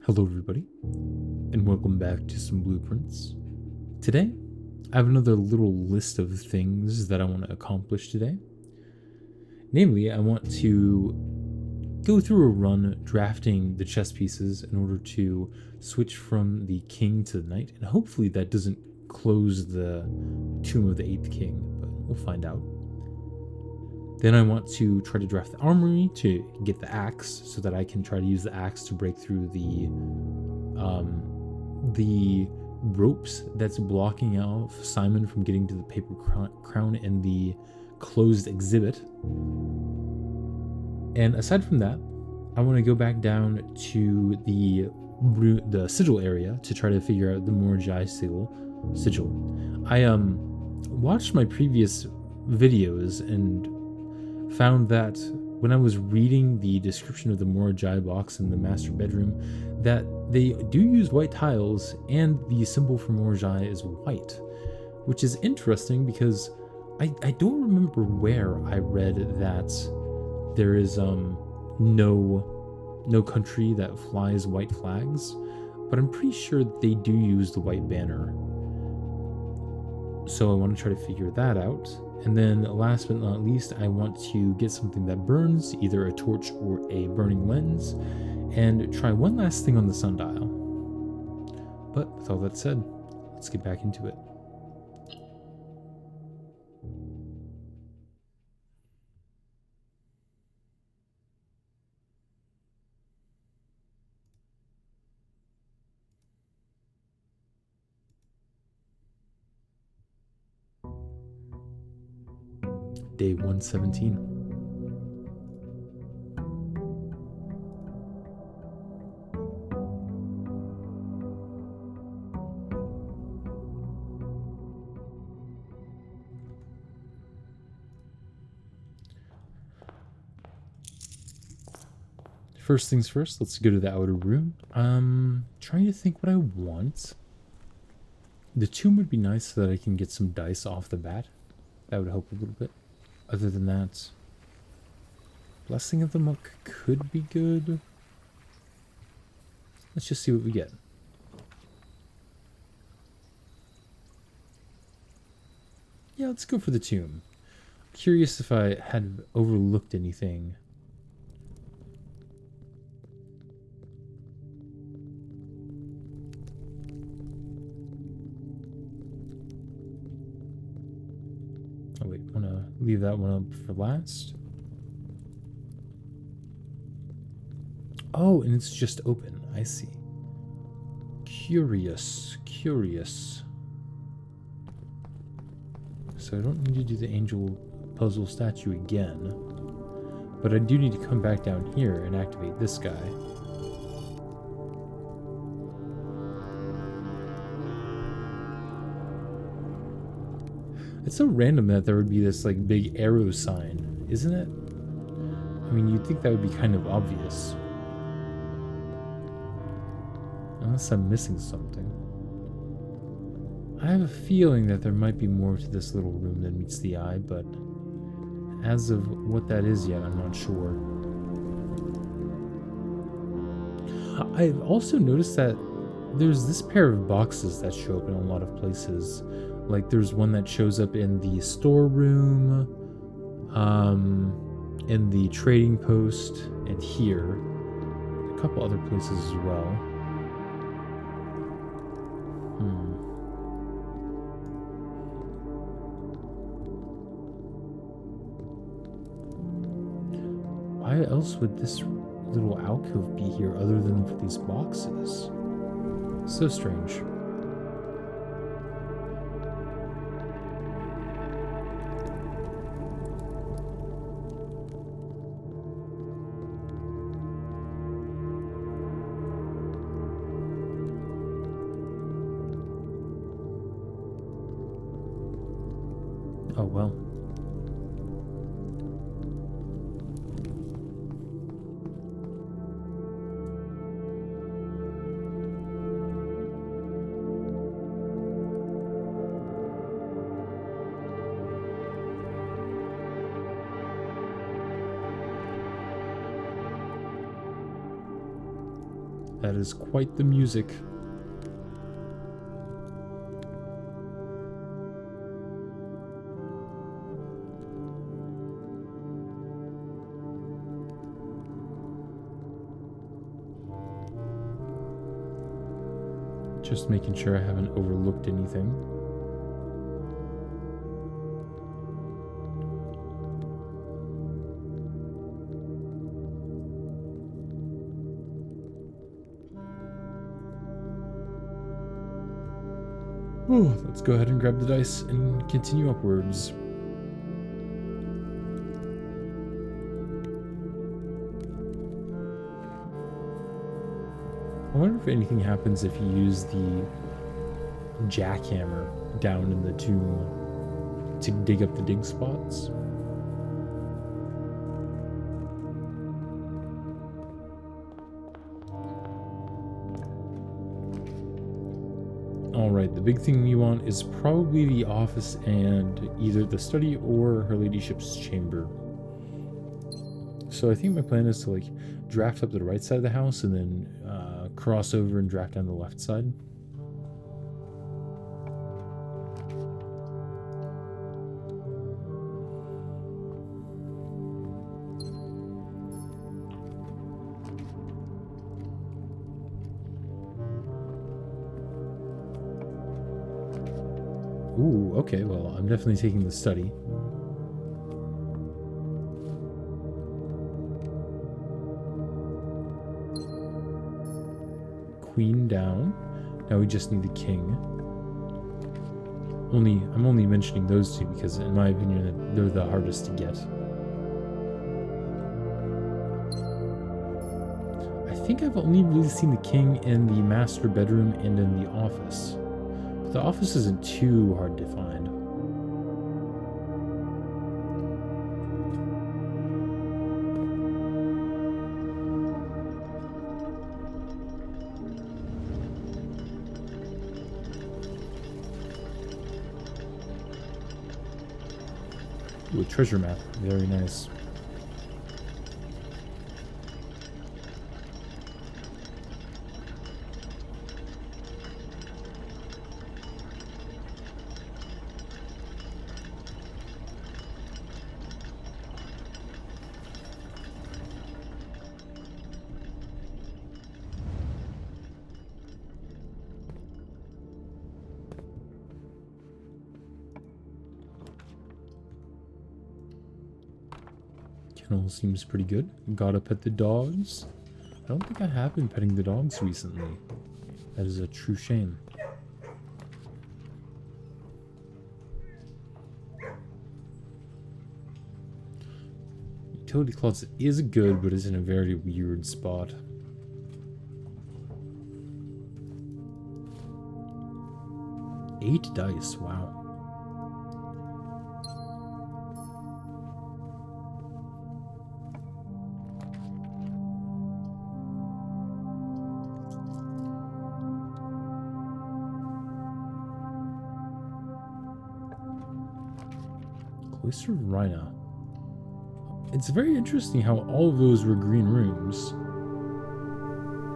Hello, everybody, and welcome back to some blueprints. Today, I have another little list of things that I want to accomplish today. Namely, I want to go through a run drafting the chess pieces in order to switch from the king to the knight, and hopefully that doesn't close the tomb of the 8th king, but we'll find out. Then I want to try to draft the armory to get the axe so that I can try to use the axe to break through the ropes that's blocking off Simon from getting to the paper crown in the closed exhibit. And aside from that, I want to go back down to the sigil area to try to figure out the Moragi sigil. I watched my previous videos and found that when I was reading the description of the Moragi box in the master bedroom, that they do use white tiles and the symbol for Moragi is white, which is interesting because I don't remember where I read that there is no country that flies white flags, but I'm pretty sure they do use the white banner. So I want to try to figure that out. And then last but not least, I want to get something that burns, either a torch or a burning lens, and try one last thing on the sundial. But with all that said, let's get back into it. Day 117. First things first, let's go to the outer room. Trying to think what I want. The tomb would be nice so that I can get some dice off the bat. That would help a little bit. Other than that, Blessing of the Monk could be good. Let's just see what we get. Yeah, let's go for the tomb. Curious if I had overlooked anything. Oh wait, want to leave that one up for last. Oh, and it's just open. I see. Curious. So I don't need to do the angel puzzle statue again. But I do need to come back down here and activate this guy. It's so random that there would be this like big arrow sign, isn't it? I mean, you'd think that would be kind of obvious. Unless I'm missing something. I have a feeling that there might be more to this little room than meets the eye, but as of what that is yet, I'm not sure. I've also noticed that there's this pair of boxes that show up in a lot of places. Like there's one that shows up in the storeroom, in the trading post, and here. A couple other places as well. Why else would this little alcove be here other than for these boxes? So strange. Oh well. That is quite the music. Just making sure I haven't overlooked anything. Let's go ahead and grab the dice and continue upwards. I wonder if anything happens if you use the jackhammer down in the tomb to dig up the dig spots. Alright, the big thing we want is probably the office and either the study or her ladyship's chamber. So I think my plan is to like draft up the right side of the house and then cross over and draft down the left side. Ooh, okay, well, I'm definitely taking the study. Queen down. Now we just need the king. I'm only mentioning those two because in my opinion they're the hardest to get. I think I've only really seen the king in the master bedroom and in the office. But the office isn't too hard to find. Ooh, a treasure map. Very nice. Kennel seems pretty good. Gotta pet the dogs. I don't think I have been petting the dogs recently. That is a true shame. Utility closet is good, but it's in a very weird spot. Eight dice, wow. Cloister of Rhina. It's very interesting how all of those were green rooms.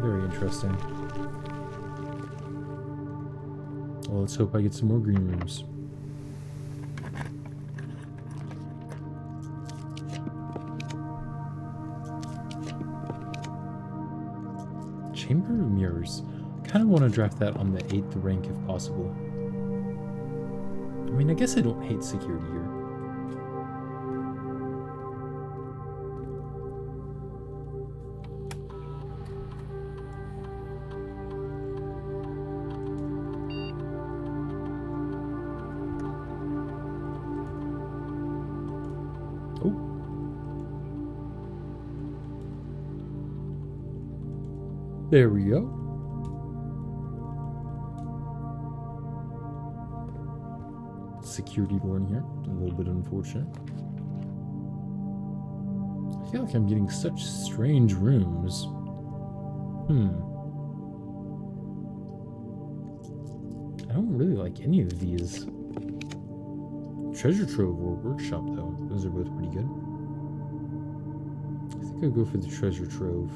Very interesting. Well, let's hope I get some more green rooms. Chamber of Mirrors. Kind of want to draft that on the 8th rank if possible. I mean, I guess I don't hate security here. There we go. Security door in here. A little bit unfortunate. I feel like I'm getting such strange rooms. I don't really like any of these. Treasure Trove or Workshop, though. Those are both pretty good. I think I'll go for the Treasure Trove.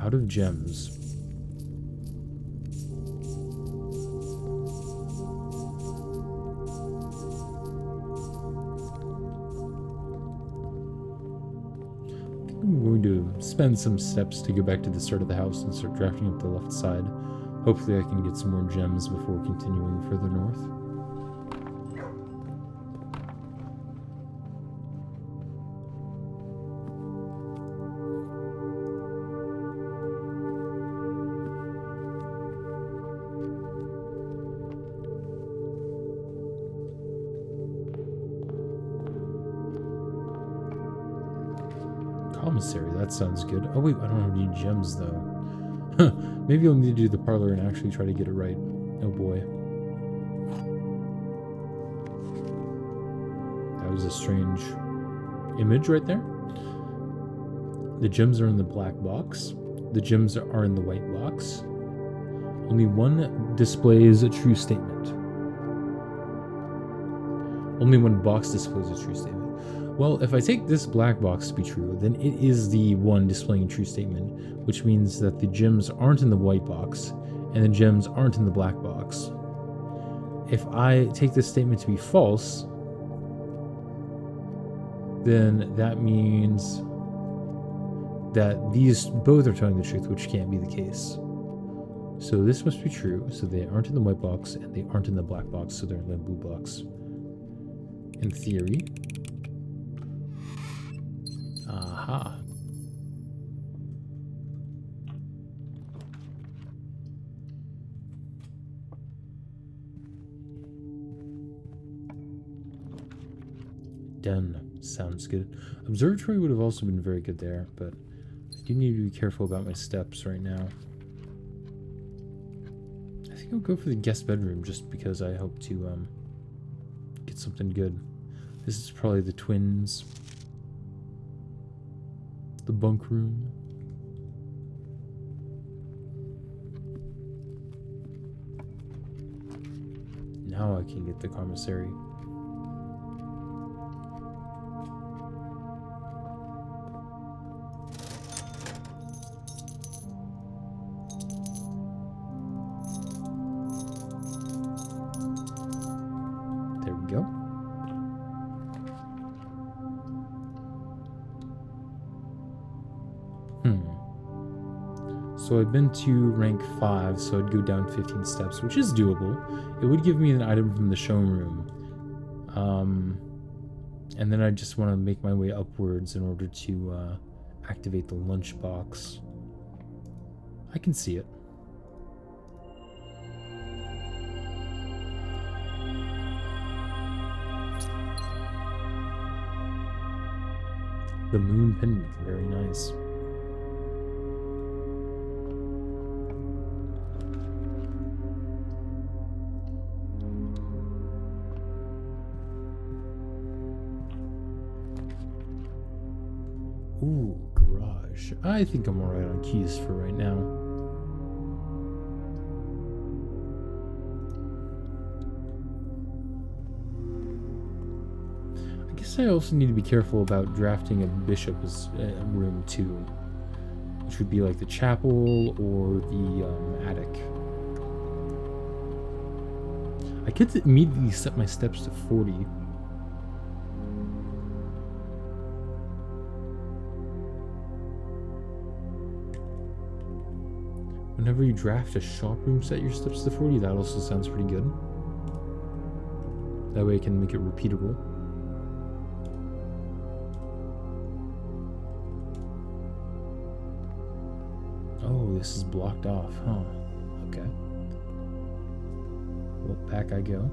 Out of gems. I'm going to spend some steps to go back to the start of the house and start drafting up the left side. Hopefully I can get some more gems before continuing further north. Commissary, that sounds good. Oh wait, I don't have any gems though. Maybe I'll need to do the parlor and actually try to get it right. Oh boy. That was a strange image right there. The gems are in the black box. The gems are in the white box. Only one displays a true statement. Only one box displays a true statement. Well, if I take this black box to be true, then it is the one displaying a true statement, which means that the gems aren't in the white box, and the gems aren't in the black box. If I take this statement to be false, then that means that these both are telling the truth, which can't be the case. So this must be true, so they aren't in the white box, and they aren't in the black box, so they're in the blue box. In theory. Aha. Done. Sounds good. Observatory would have also been very good there, but I do need to be careful about my steps right now. I think I'll go for the guest bedroom just because I hope to get something good. This is probably the twins. The bunk room. Now I can get the commissary. There we go. So I've been to rank 5, so I'd go down 15 steps, which is doable. It would give me an item from the showroom. And then I just want to make my way upwards in order to activate the lunchbox. I can see it. The moon pendant, very nice. Ooh, garage. I think I'm alright on keys for right now. I guess I also need to be careful about drafting a bishop's room too, which would be like the chapel or the attic. I could immediately set my steps to 40. Whenever you draft a shop room, set your steps to 40. That also sounds pretty good. That way I can make it repeatable. Oh, this is blocked off, huh? Okay. Well, back I go.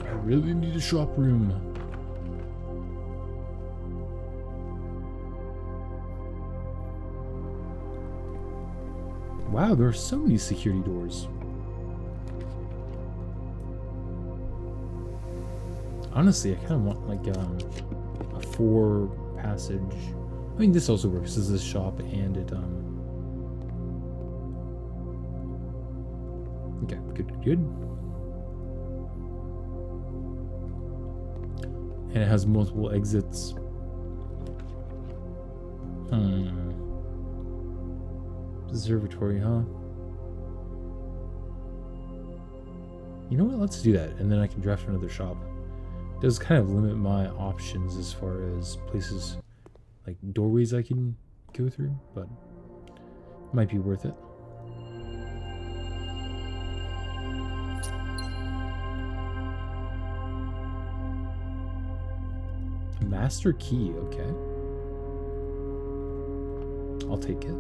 I really need a shop room. Wow, there are so many security doors. Honestly, I kind of want like a 4-passage. I mean, this also works as a shop, and it okay, good. And it has multiple exits. Observatory, huh? You know what? Let's do that, and then I can draft another shop. It does kind of limit my options as far as places, like doorways I can go through, but it might be worth it. Master key, okay. I'll take it.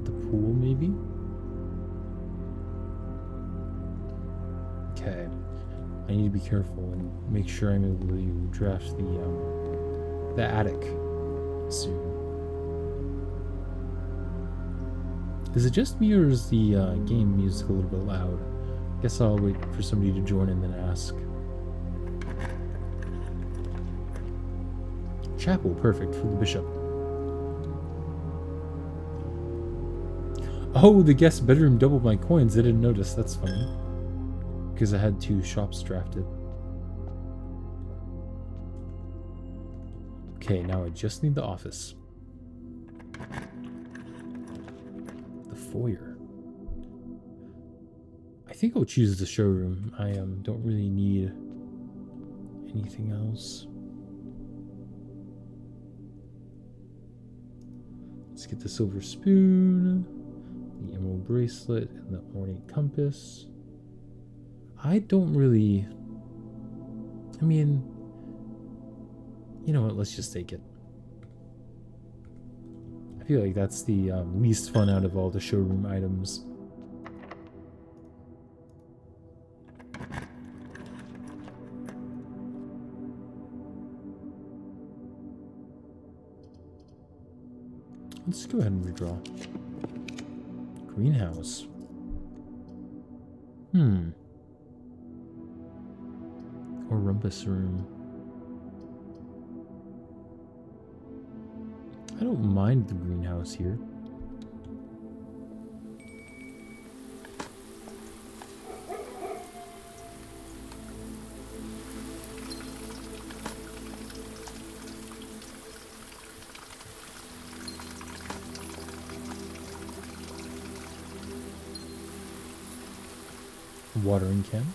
The pool, maybe? Okay. I need to be careful and make sure I'm able to draft the attic soon. Is it just me, or is the game music a little bit loud? Guess I'll wait for somebody to join and then ask. Chapel, perfect for the bishop. Oh, the guest bedroom doubled my coins. I didn't notice. That's funny. Because I had 2 shops drafted. Okay, now I just need the office. The foyer. I think I'll choose the showroom. I don't really need anything else. Let's get the silver spoon, the emerald bracelet, and the ornate compass. I don't really... I mean... You know what, let's just take it. I feel like that's the least fun out of all the showroom items. Let's go ahead and redraw. Greenhouse. Or rumpus room. I don't mind the greenhouse here. Watering can.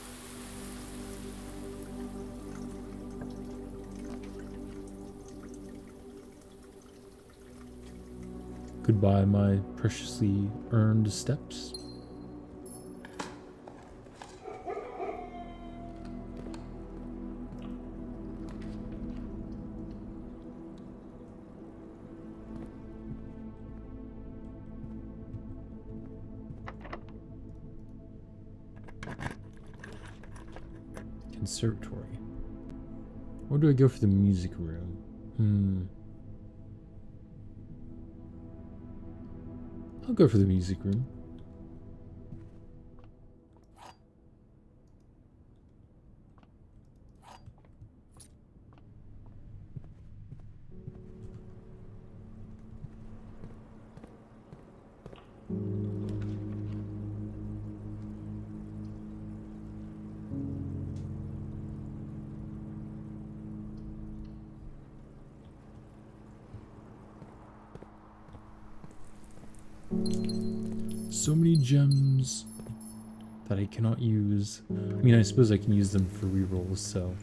Goodbye, my preciously earned steps. Conservatory. Or do I go for the music room? I'll go for the music room. So many gems that I cannot use. I mean, I suppose I can use them for rerolls, so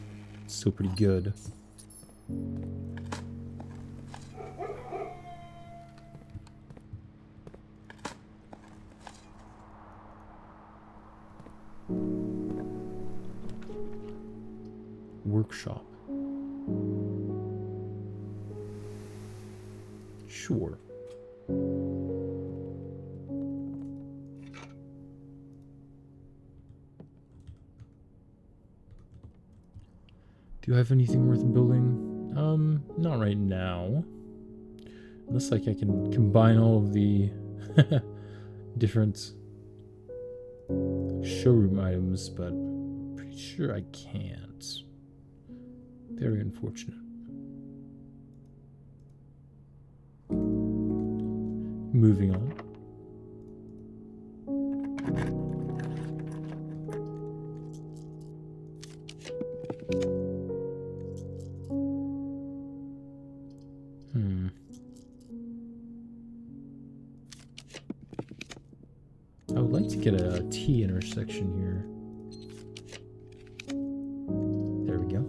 it's still pretty good. Workshop. Sure. Do I have anything worth building? Not right now. Unless like I can combine all of the different showroom items, but I'm pretty sure I can't. Very unfortunate. Moving on. I would like to get a T intersection here. There we go.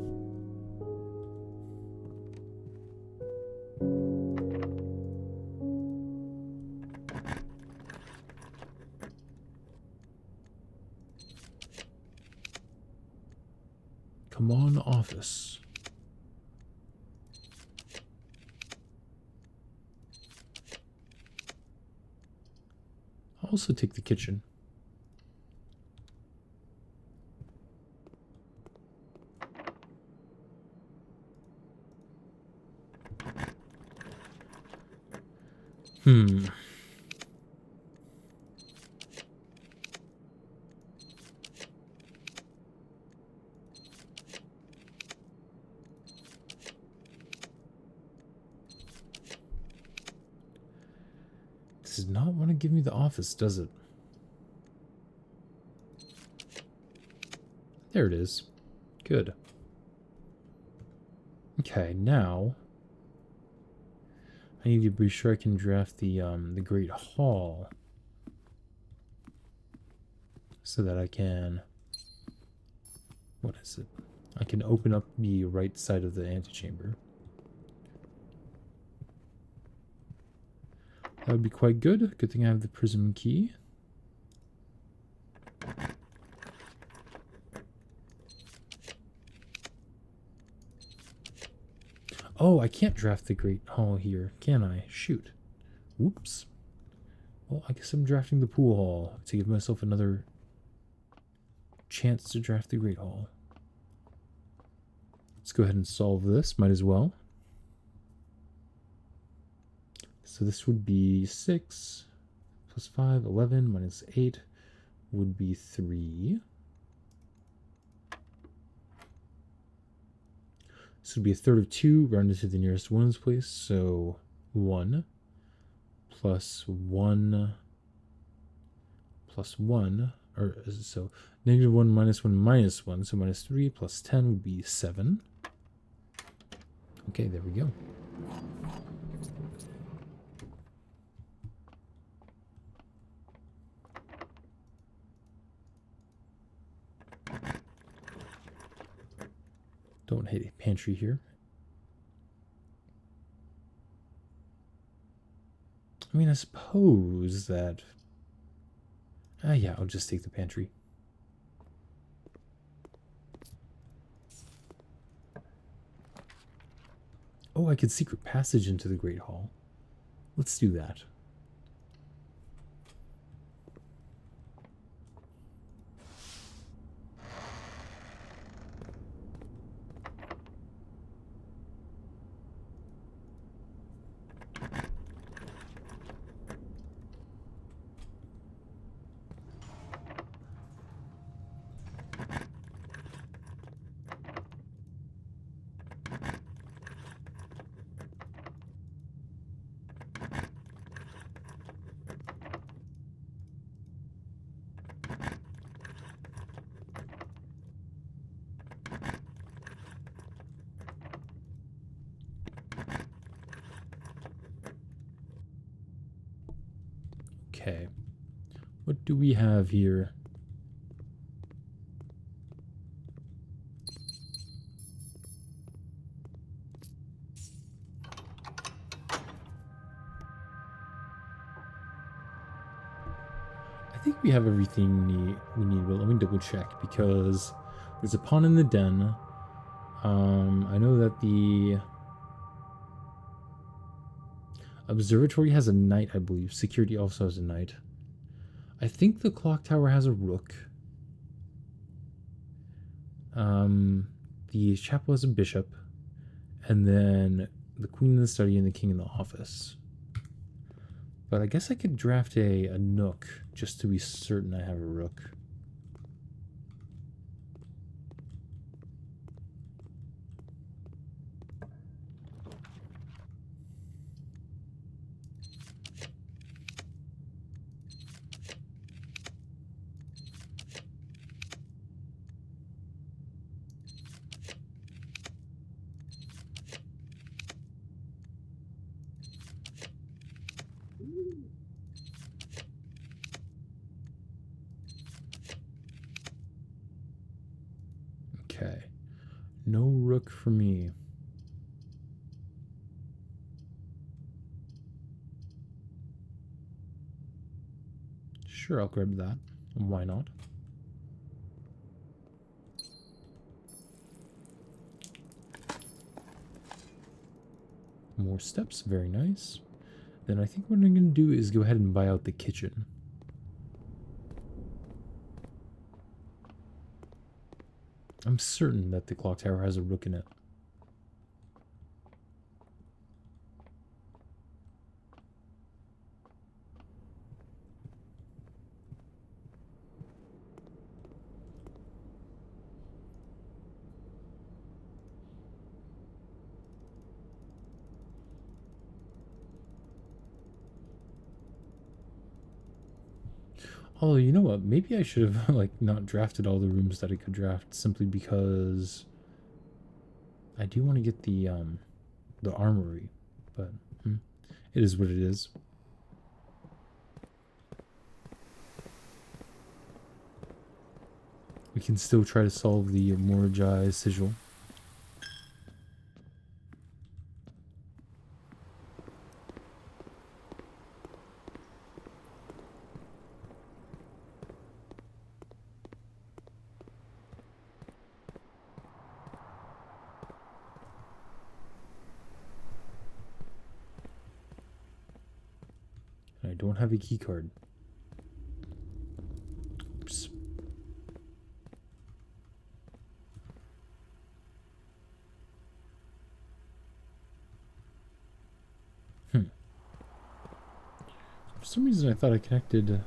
Come on, office. I'll also take the kitchen. This does not want to give me the office, does it? There it is. Good. Okay, now I need to be sure I can draft the Great Hall so that I can, what is it? I can open up the right side of the antechamber. That would be quite good. Good thing I have the prism key. Oh, I can't draft the Great Hall here, can I? Shoot. Whoops. Well, I guess I'm drafting the Pool Hall to give myself another chance to draft the Great Hall. Let's go ahead and solve this. Might as well. So this would be 6 plus 5, 11 minus 8 would be 3. This would be a third of 2 rounded to the nearest ones place. So 1 plus 1 plus 1, or so negative 1 minus 1 minus 1. So minus 3 plus 10 would be 7. Okay, there we go. Don't hit a pantry here. I mean, I suppose that... yeah, I'll just take the pantry. Oh, I could secret passage into the Great Hall. Let's do that. Okay, what do we have here? I think we have everything we need, but let me double check because there's a pawn in the den. I know that the... Observatory has a knight, I believe. Security also has a knight. I think the clock tower has a rook. The chapel has a bishop. And then the queen in the study and the king in the office. But I guess I could draft a nook just to be certain I have a rook. Okay. No rook for me. Sure, I'll grab that. Why not? More steps, very nice. Then I think what I'm going to do is go ahead and buy out the kitchen. I'm certain that the clock tower has a rook in it. Although, you know what? Maybe I should have like not drafted all the rooms that I could draft simply because I do want to get the armory, but it is what it is. We can still try to solve the Moragi sigil. I don't have a key card. Oops. For some reason I thought I connected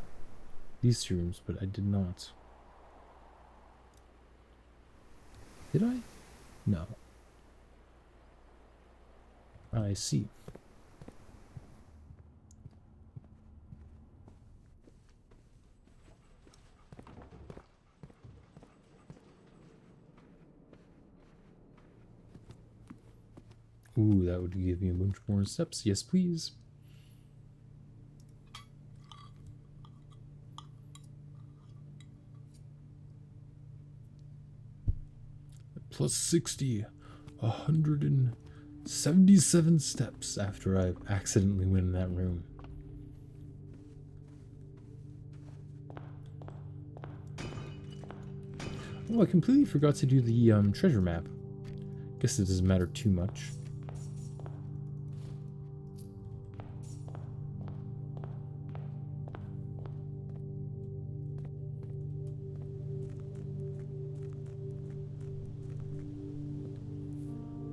these two rooms, but I did not. Did I? No. I see. Ooh, that would give me a bunch more steps. Yes, please. Plus 60. 177 steps after I accidentally went in that room. Oh, I completely forgot to do the treasure map. Guess it doesn't matter too much.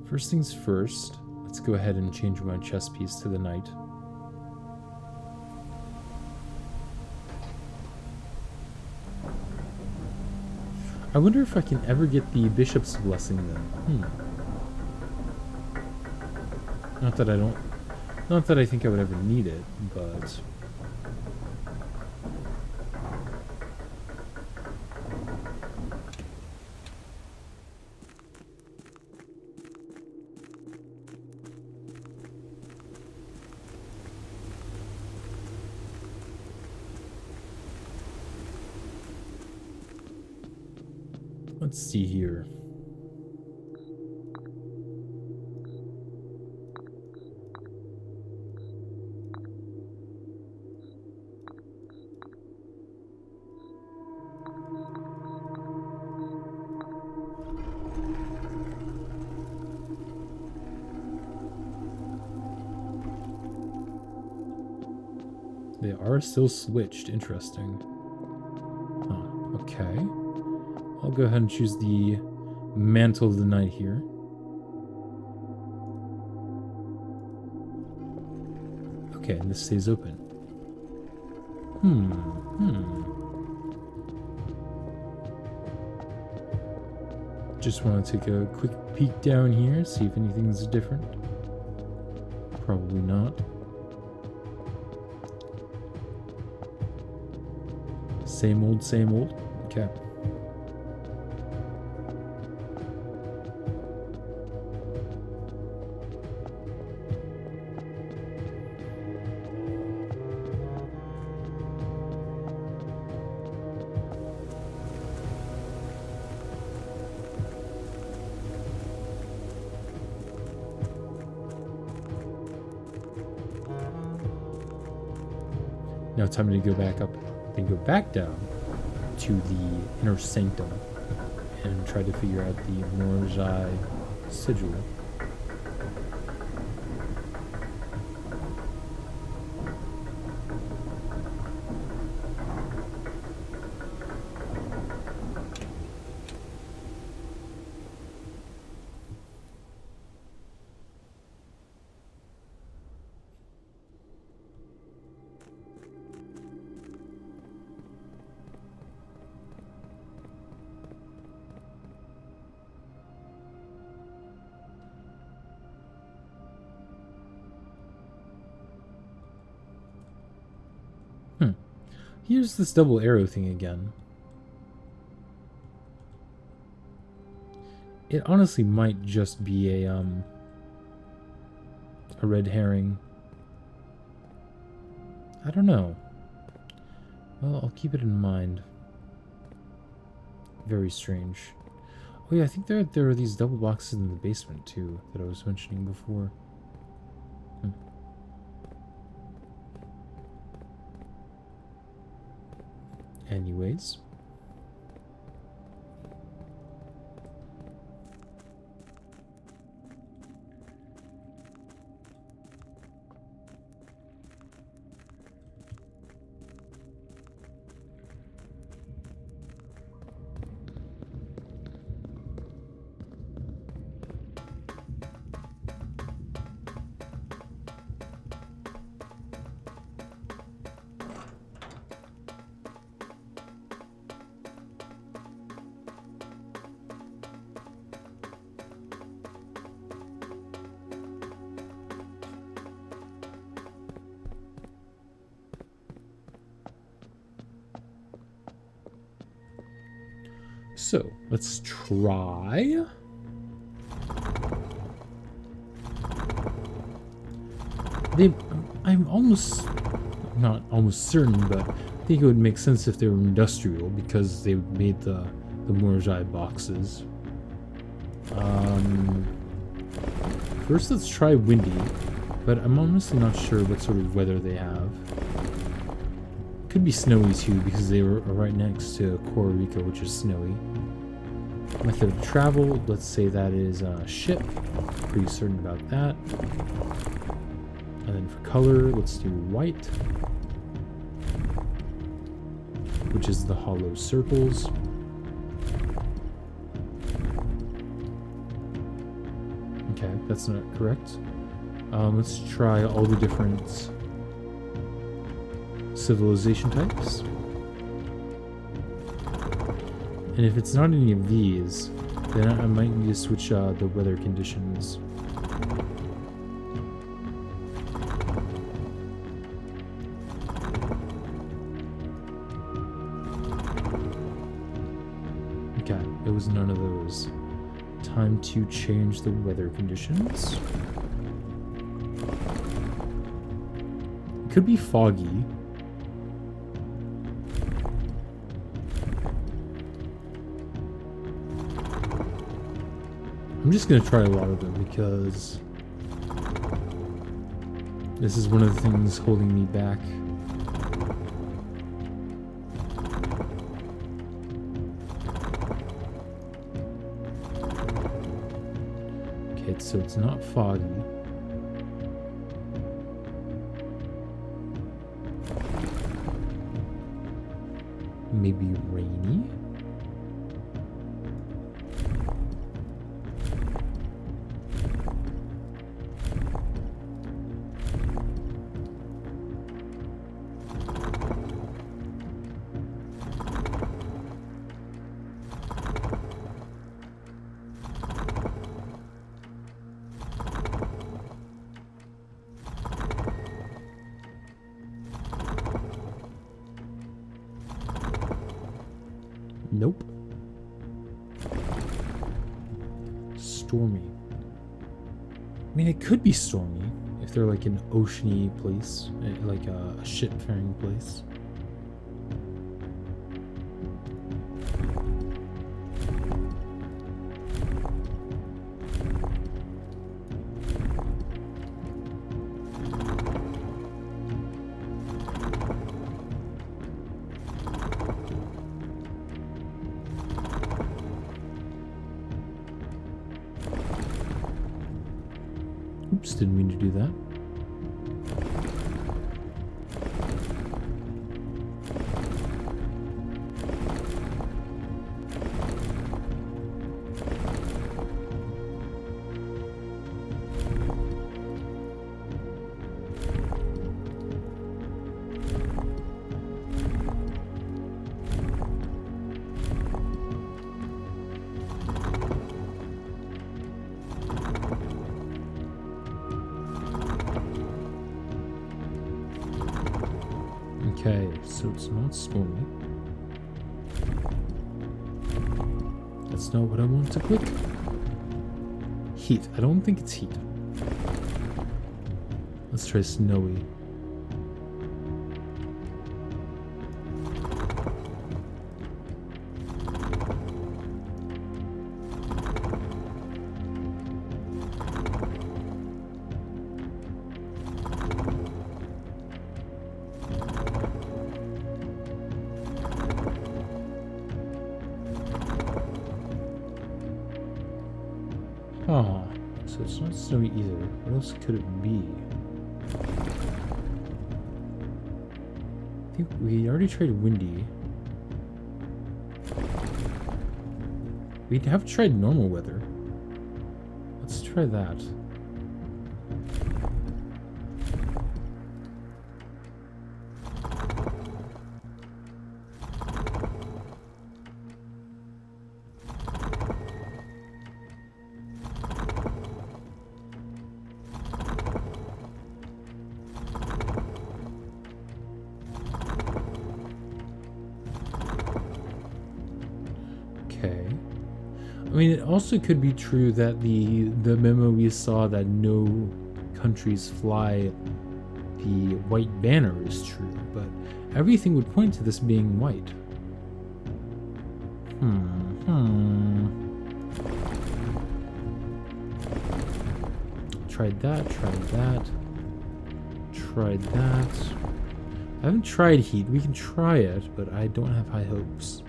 First things first, let's go ahead and change my chess piece to the knight. I wonder if I can ever get the bishop's blessing then. Not that I think I would ever need it, but let's see here. They are still switched. Interesting. Huh. Okay. I'll go ahead and choose the Mantle of the Night here. Okay, and this stays open. Just want to take a quick peek down here, see if anything's different. Probably not. Same old, same old. Okay. Now time to go back up, then go back down to the Inner Sanctum and try to figure out the Morjai Sigil. Here's this double arrow thing again. It honestly might just be a red herring. I don't know. Well, I'll keep it in mind. Very strange. Oh yeah, I think there are these double boxes in the basement too that I was mentioning before. Anyways. So, let's try. I'm almost, not almost certain, but I think it would make sense if they were industrial because they made the Morjai boxes. First, let's try windy, but I'm honestly not sure what sort of weather they have. Could be snowy too because they were right next to Kororiko, which is snowy. Method of travel, let's say that is ship. Pretty certain about that. And then for color, let's do white, which is the hollow circles. Okay, that's not correct. Let's try all the different civilization types. And if it's not any of these, then I might need to switch the weather conditions. Okay, it was none of those. Time to change the weather conditions. It could be foggy. I'm just going to try a lot of them because this is one of the things holding me back. Okay, so it's not foggy. Maybe rainy? Nope. Stormy. I mean, it could be stormy if they're like an oceany place, like a ship-faring place. Oops, didn't mean to do that. Okay, so it's not stormy. That's not what I want to click. Heat. I don't think it's heat. Let's try snowy. Oh, so it's not snowy either. What else could it be? I think we already tried windy. We have tried normal weather. Let's try that. Okay. I mean, it also could be true that the memo we saw that no countries fly the white banner is true, but everything would point to this being white. Tried that, tried that, tried that. I haven't tried heat. We can try it, but I don't have high hopes.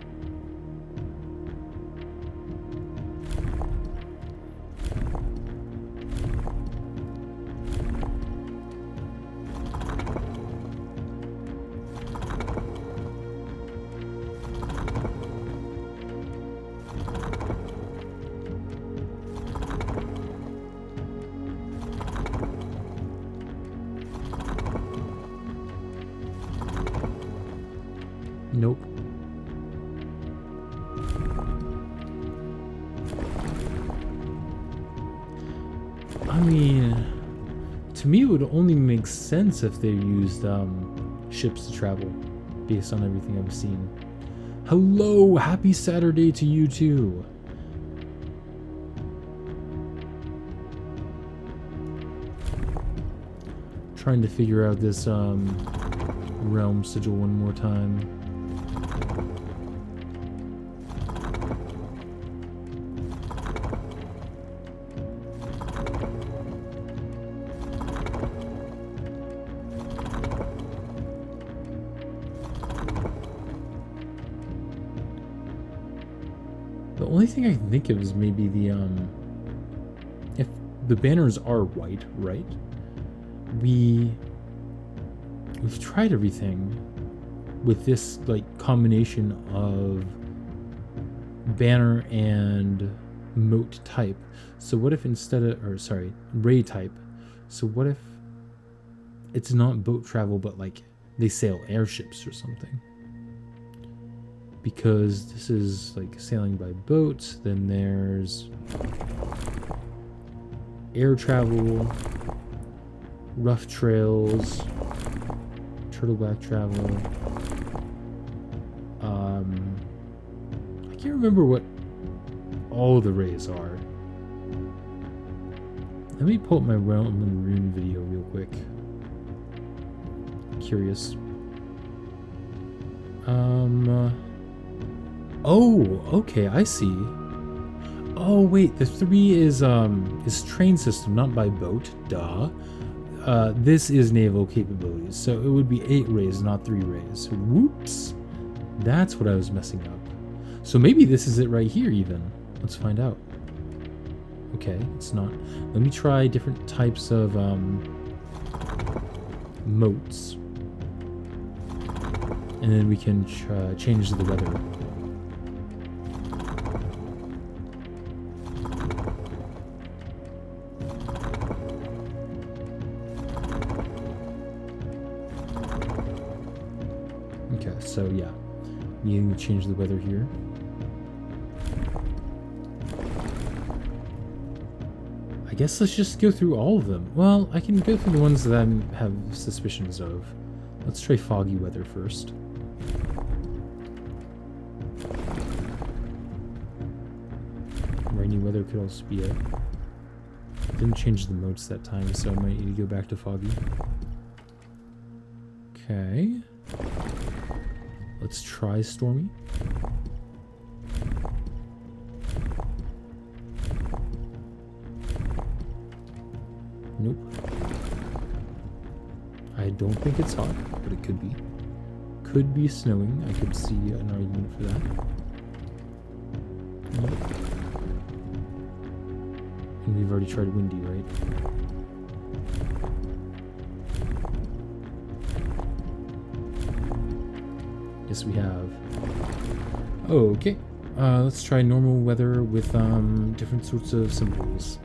Nope. I mean, to me it would only make sense if they used ships to travel, based on everything I've seen. Hello, happy Saturday to you too. Trying to figure out this realm sigil one more time. The only thing I can think of is maybe the if the banners are white, right? We've tried everything. with this like combination of banner and moat type. So what if instead of, or sorry, ray type. So what if it's not boat travel, but like they sail airships or something? Because this is like sailing by boat, then there's air travel, rough trails, turtleback travel. I can't remember what all the rays are. Let me pull up my Realm and Rune video real quick. Curious. Oh, okay, I see. Oh wait, the 3 is train system, not by boat. Duh. This is naval capabilities, so it would be 8 rays, not 3 rays. Whoops. That's what I was messing up. So maybe this is it right here even. Let's find out. Okay, it's not. Let me try different types of moats. And then we can change the weather. Okay, so yeah, needing to change the weather here. I guess let's just go through all of them. Well, I can go through the ones that I have suspicions of. Let's try foggy weather first. Rainy weather could also be it. Didn't change the modes that time, so I might need to go back to foggy. Okay. Let's try stormy. Nope. I don't think it's hot, but it could be. Could be snowing. I could see an argument for that. Nope. And we've already tried windy, right? Yes, we have. Oh, okay. Let's try normal weather with different sorts of symbols.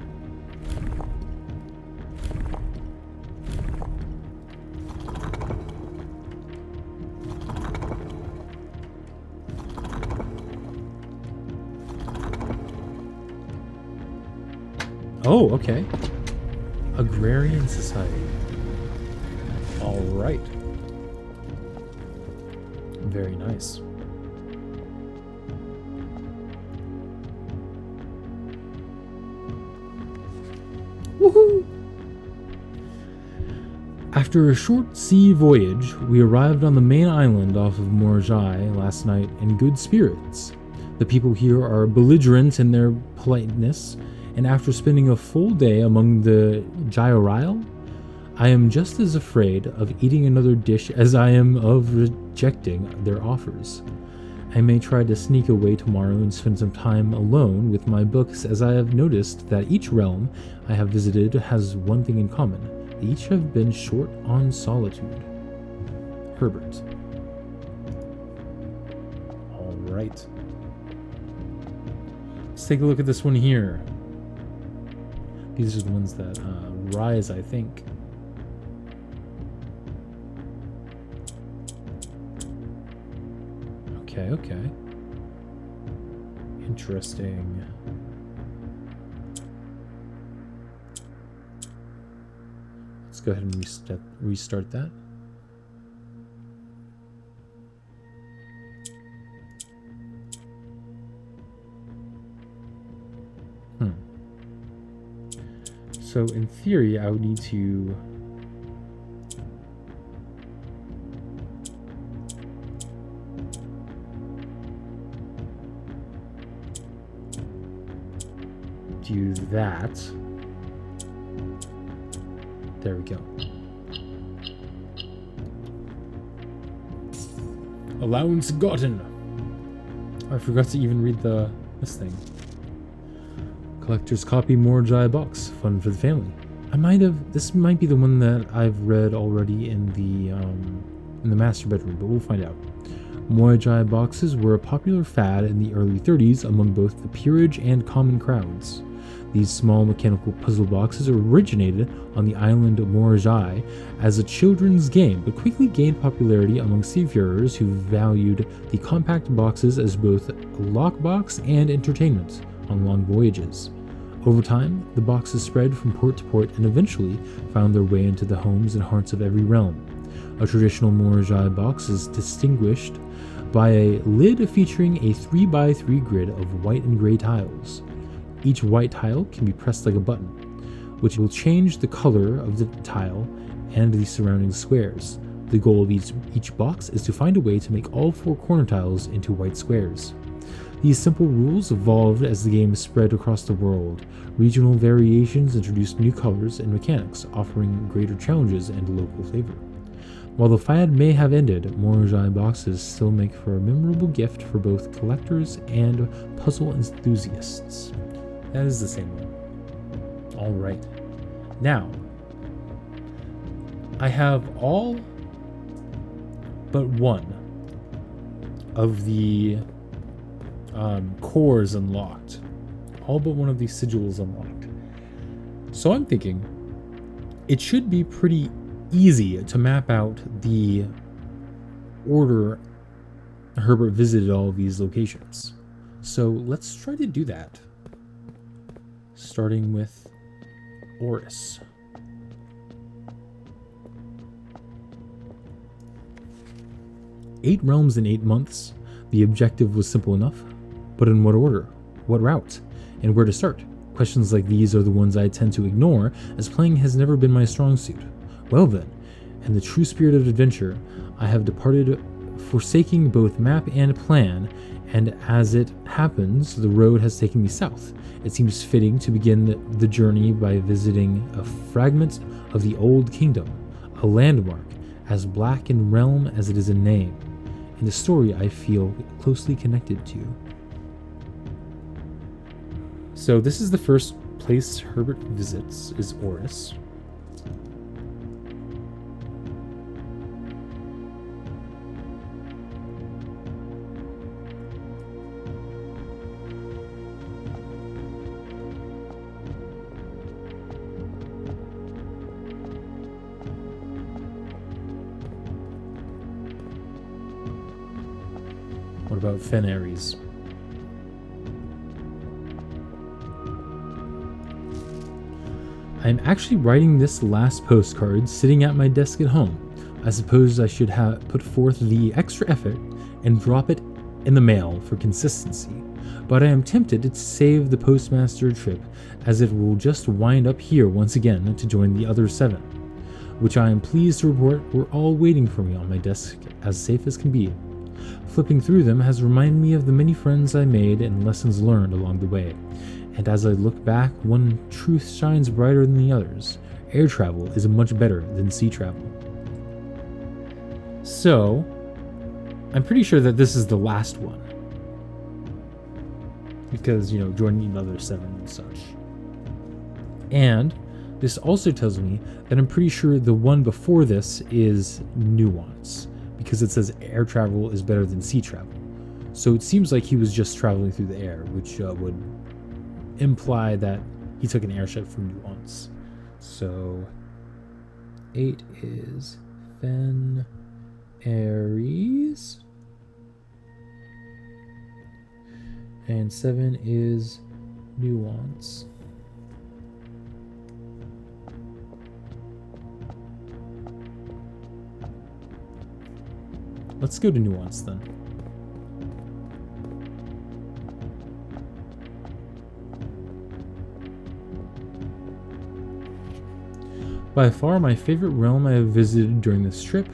Oh, okay. Agrarian society. All right. Very nice. Woohoo! After a short sea voyage, we arrived on the main island off of Morjai last night in good spirits. The people here are belligerent in their politeness, and after spending a full day among the Gyroile, I am just as afraid of eating another dish as I am of rejecting their offers. I may try to sneak away tomorrow and spend some time alone with my books, as I have noticed that each realm I have visited has one thing in common. They each have been short on solitude. Herbert. Alright. Let's take a look at this one here. These are the ones that rise, I think. Okay, okay. Interesting. Let's go ahead and restart that. So in theory, I would need to do that. There we go. Allowance gotten. I forgot to even read this thing. Collector's copy Morjai box. Fun for the family. This might be the one that I've read already in the in the master bedroom, but we'll find out. Morajai boxes were a popular fad in the early 30s among both the peerage and common crowds. These small mechanical puzzle boxes originated on the island of Morajai as a children's game, but quickly gained popularity among seafarers who valued the compact boxes as both a lockbox and entertainment on long voyages. Over time, the boxes spread from port to port and eventually found their way into the homes and hearts of every realm. A traditional Morajai box is distinguished by a lid featuring a 3x3 grid of white and gray tiles. Each white tile can be pressed like a button, which will change the color of the tile and the surrounding squares. The goal of each box is to find a way to make all 4 corner tiles into white squares. These simple rules evolved as the game spread across the world. Regional variations introduced new colors and mechanics, offering greater challenges and local flavor. While the fad may have ended, Morajai boxes still make for a memorable gift for both collectors and puzzle enthusiasts. That is the same one. Alright. Now, I have all but one of the cores unlocked. All but one of these sigils unlocked. So I'm thinking it should be pretty easy to map out the order Herbert visited all of these locations. So let's try to do that. Starting with Oris. Eight realms in 8 months. The objective was simple enough, but in what order? What route? And where to start? Questions like these are the ones I tend to ignore, as playing has never been my strong suit. Well then, in the true spirit of adventure, I have departed, forsaking both map and plan, and as it happens, the road has taken me south. It seems fitting to begin the journey by visiting a fragment of the Old Kingdom, a landmark as black in realm as it is in name, and a story I feel closely connected to. So this is the first place Herbert visits, is Oris. What about Fen Ares? I'm actually writing this last postcard sitting at my desk at home. I suppose I should have put forth the extra effort and drop it in the mail for consistency, but I am tempted to save the postmaster trip, as it will just wind up here once again to join the other 7, which I am pleased to report were all waiting for me on my desk as safe as can be. Flipping through them has reminded me of the many friends I made and lessons learned along the way, and as I look back, one truth shines brighter than the others. Air travel is much better than sea travel. So, I'm pretty sure that this is the last one, because, joining the other 7 and such. And this also tells me that I'm pretty sure the one before this is Nuance, because it says air travel is better than sea travel. So it seems like he was just traveling through the air, which would imply that he took an airship from Nuance. So 8 is Fen Ares, and 7 is Nuance. Let's go to Nuance then. By far my favorite realm I have visited during this trip,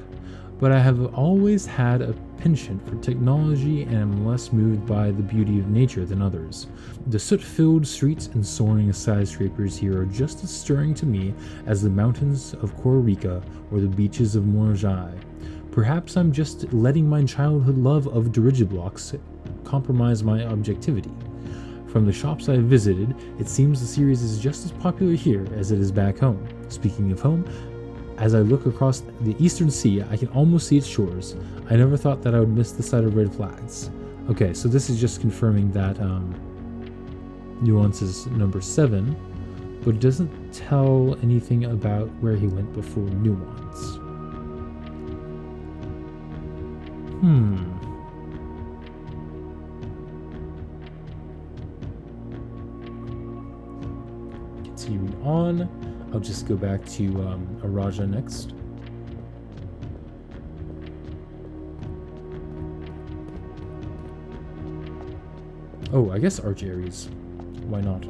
but I have always had a penchant for technology and am less moved by the beauty of nature than others. The soot-filled streets and soaring skyscrapers here are just as stirring to me as the mountains of Kororika or the beaches of Morajai. Perhaps I'm just letting my childhood love of Dirigiblocks compromise my objectivity. From the shops I have visited, it seems the series is just as popular here as it is back home. Speaking of home, As I look across the eastern sea, I can almost see its shores. I never thought that I would miss the sight of red flags. Okay, so this is just confirming that Nuance is number 7, but it doesn't tell anything about where he went before Nuance. Continuing on, I'll just go back to Araja next. Oh, I guess Arch-Ares. Why not?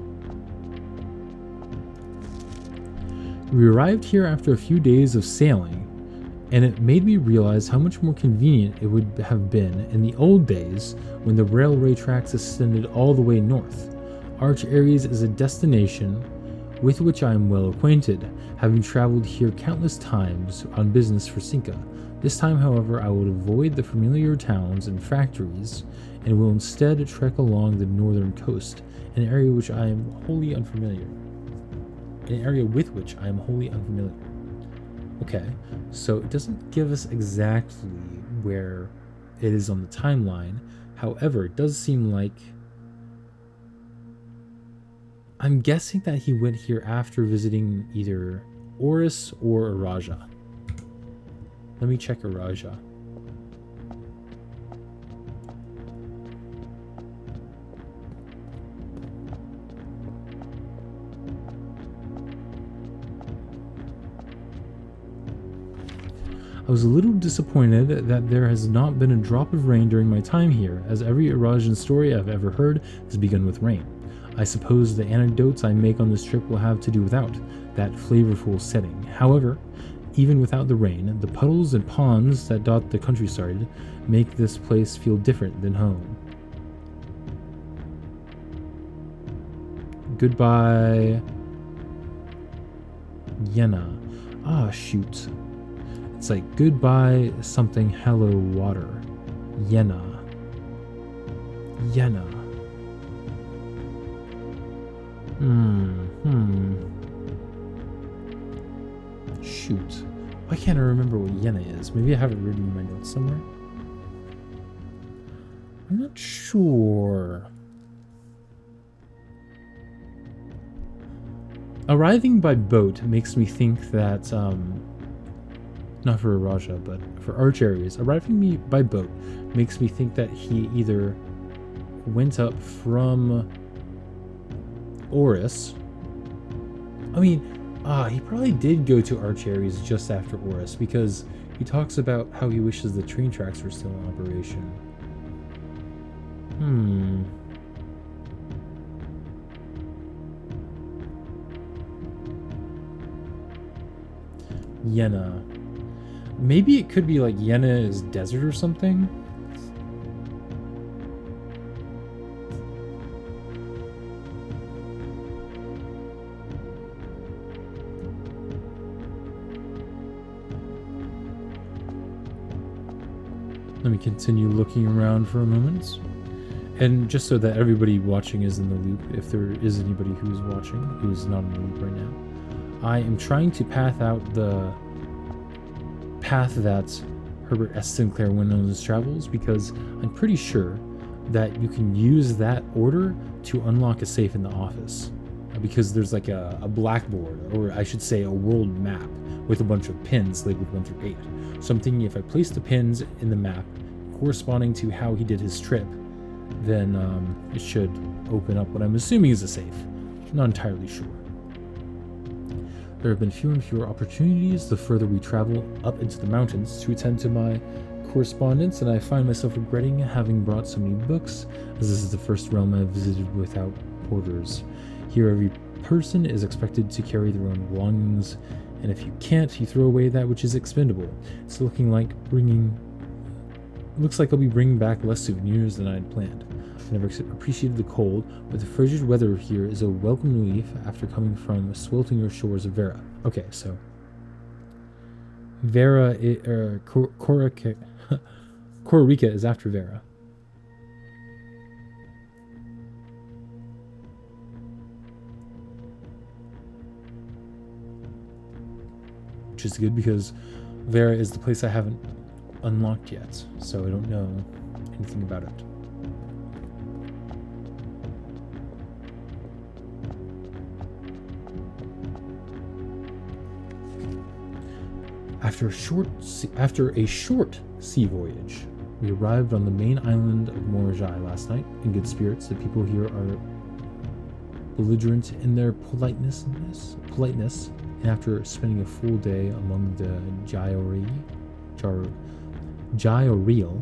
We arrived here after a few days of sailing, and it made me realize how much more convenient it would have been in the old days when the railway tracks extended all the way north. Arch-Ares is a destination with which I am well acquainted, having traveled here countless times on business for Cinca. This time, however, I will avoid the familiar towns and factories, and will instead trek along the northern coast, an area which I am wholly unfamiliar. Okay, so it doesn't give us exactly where it is on the timeline. However, it does seem like, I'm guessing that he went here after visiting either Oris or Araja. Let me check Araja. I was a little disappointed that there has not been a drop of rain during my time here, as every Arajan story I've ever heard has begun with rain. I suppose the anecdotes I make on this trip will have to do without that flavorful setting. However, even without the rain, the puddles and ponds that dot the countryside make this place feel different than home. Goodbye, Yenna. Ah, shoot. It's like goodbye something hello water. Yenna. Shoot. Why can't I remember what Yenna is? Maybe I have it written in my notes somewhere. I'm not sure. Arriving by boat makes me think that, not for Araja, but for Arch-Ares, arriving by boat makes me think that he either went up from Oris. I mean, he probably did go to Arch-Ares just after Oris, because he talks about how he wishes the train tracks were still in operation. Yenna. Maybe it could be like Yenna is desert or something? Let me continue looking around for a moment. And just so that everybody watching is in the loop, if there is anybody who's watching who's not in the loop right now, I am trying to path out the path that Herbert S. Sinclair went on his travels, because I'm pretty sure that you can use that order to unlock a safe in the office, because there's like a blackboard, or I should say a world map with a bunch of pins labeled 1 through 8. So I'm thinking if I place the pins in the map corresponding to how he did his trip, then it should open up what I'm assuming is a safe. I'm not entirely sure. There have been fewer and fewer opportunities the further we travel up into the mountains to attend to my correspondence, and I find myself regretting having brought so many books, as this is the first realm I've visited without porters. Here every person is expected to carry their own belongings, and if you can't, you throw away that which is expendable. It's looks like I'll be bringing back less souvenirs than I had planned. I never appreciated the cold, but the frigid weather here is a welcome relief after coming from the sweltering shores of Vera. Okay, so Vera, Kororika is after Vera. Which which is good because Vera is the place I haven't unlocked yet, so I don't know anything about it. After a short sea voyage, we arrived on the main island of Morajai last night in good spirits. The people here are belligerent in their politeness, and after spending a full day among the Gyoriel,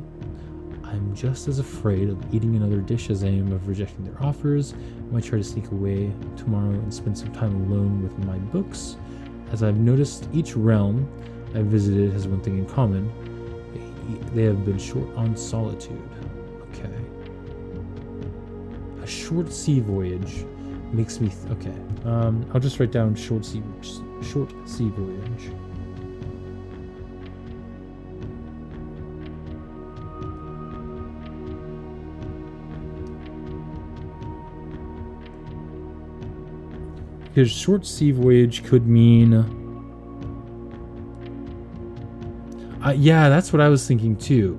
I'm just as afraid of eating another dish as I am of rejecting their offers. I might try to sneak away tomorrow and spend some time alone with my books. As I've noticed, each realm I've visited has one thing in common. They have been short on solitude. Okay. A short sea voyage makes me... okay. I'll just write down short sea voyage. Because short sea voyage could mean... yeah, that's what I was thinking too.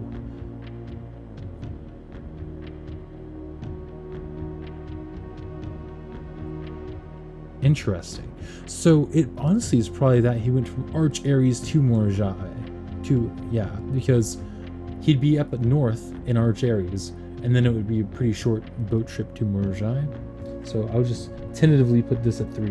Interesting. So it honestly is probably that he went from Arch Ares to Morajai. Yeah, because he'd be up at north in Arch Ares, and then it would be a pretty short boat trip to Morajai. So I'll just tentatively put this at 3.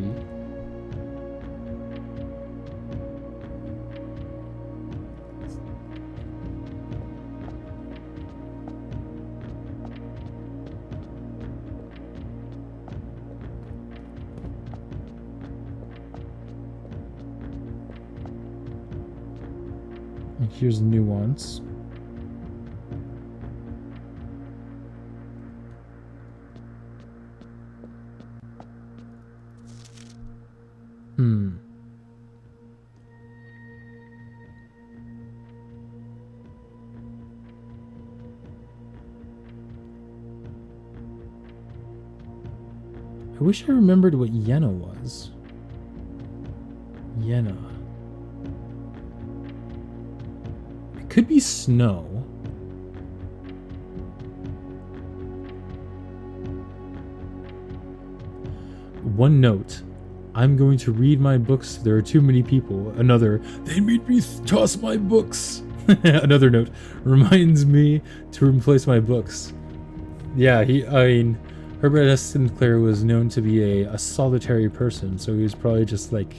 And here's nuance. I wish I remembered what Yenna was. Yenna. It could be snow. One note. I'm going to read my books. There are too many people. Another. They made me toss my books. Another note. Reminds me to replace my books. Yeah, Herbert S. Sinclair was known to be a solitary person, so he was probably just like,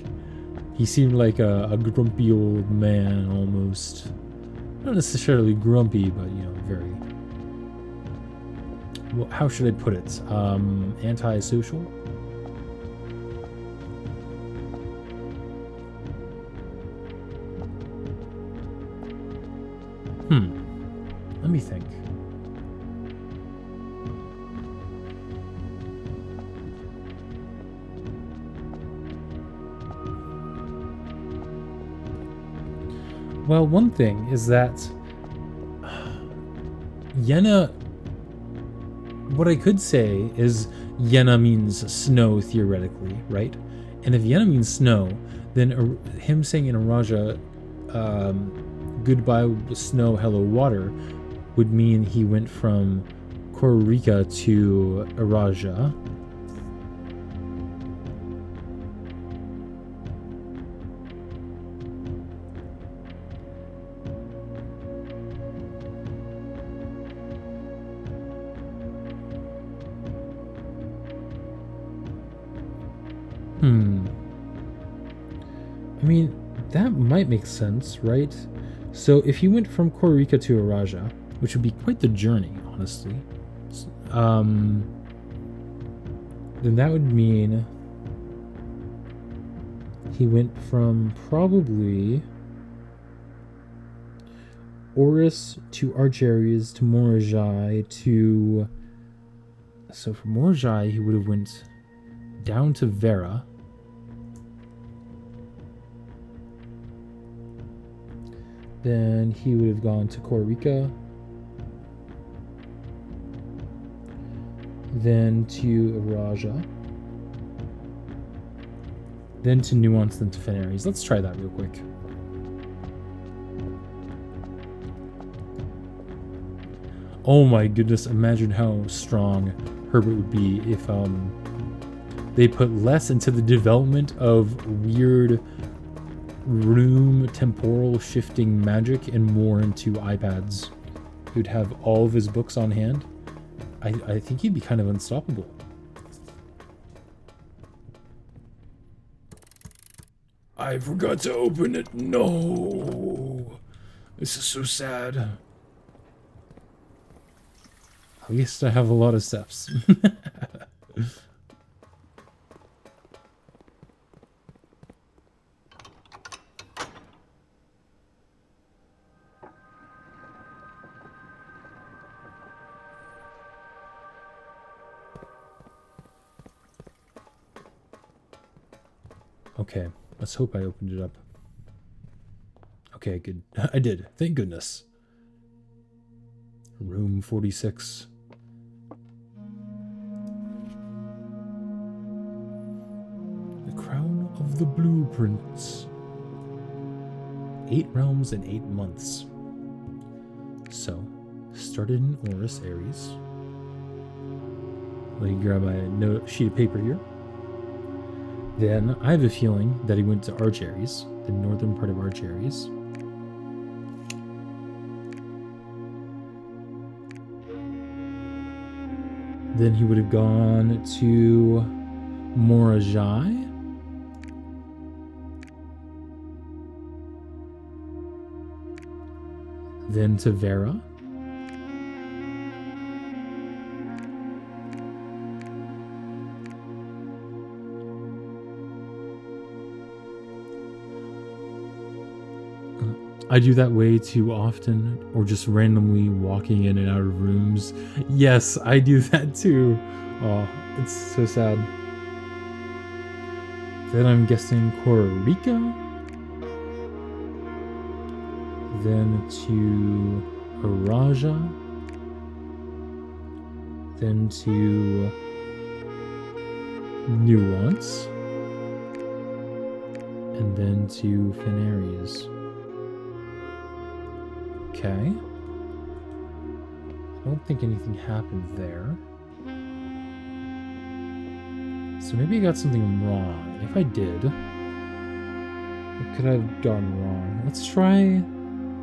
he seemed like a grumpy old man almost. Not necessarily grumpy, but, you know, very, well, how should I put it? Antisocial? Let me think. Well, one thing is that Yenna, what I could say is Yenna means snow theoretically, right? And if Yenna means snow, then him saying in Araja, goodbye snow, hello water, would mean he went from Kororika to Araja. I mean, that might make sense, right? So if he went from Kororika to Araja, which would be quite the journey, honestly, then that would mean he went from probably Oris to Arch Ares to Morajai to... So from Morajai, he would have went down to Vera. Then he would have gone to Kororika. Then to Araja. Then to Nuance, then to Fenares. Let's try that real quick. Oh my goodness, imagine how strong Herbert would be if they put less into the development of weird room temporal shifting magic and more into iPads. He would have all of his books on hand. I think he'd be kind of unstoppable. I forgot to open it. No. This is so sad. At least I have a lot of steps. Okay, let's hope I opened it up. Okay, good. I did. Thank goodness. Room 46. The Crown of the Blueprints. 8 realms in 8 months. So, started in Horus Aries. Let me grab my sheet of paper here. Then I have a feeling that he went to Arch Aries, the northern part of Arch Aries. Then he would have gone to Morajai. Then to Vera. I do that way too often, or just randomly walking in and out of rooms. Yes, I do that too. Oh, it's so sad. Then I'm guessing Kororika. Then to Araja. Then to Nuance. And then to Fenarius. Okay. I don't think anything happened there. So maybe I got something wrong. If I did, what could I have done wrong? Let's try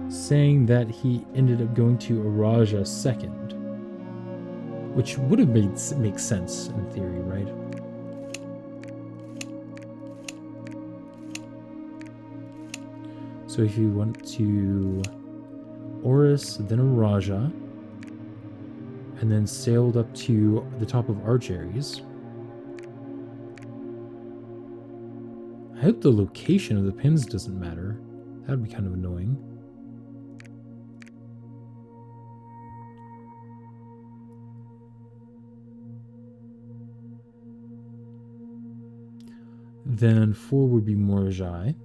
saying that he ended up going to Araja second. Which would have make sense in theory, right? So if you went to Horus, then Araja, and then sailed up to the top of Arch Aries. I hope the location of the pins doesn't matter. That would be kind of annoying. Then 4 would be Morajai.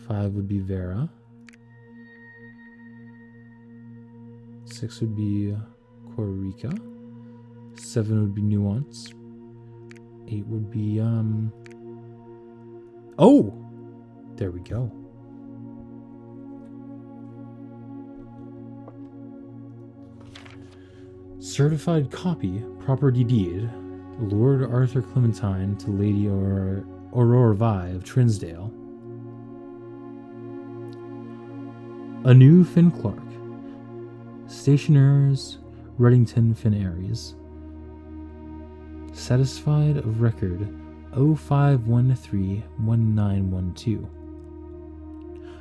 5 would be Vera. 6 would be Kororika. 7 would be Nuance. 8 would be, oh! There we go. Certified copy, property deed, Lord Arthur Clementine to Lady Aurora Vi of Trinsdale. A new Finn Clark. Stationers, Reddington Fenarius. Satisfied of record 05131912.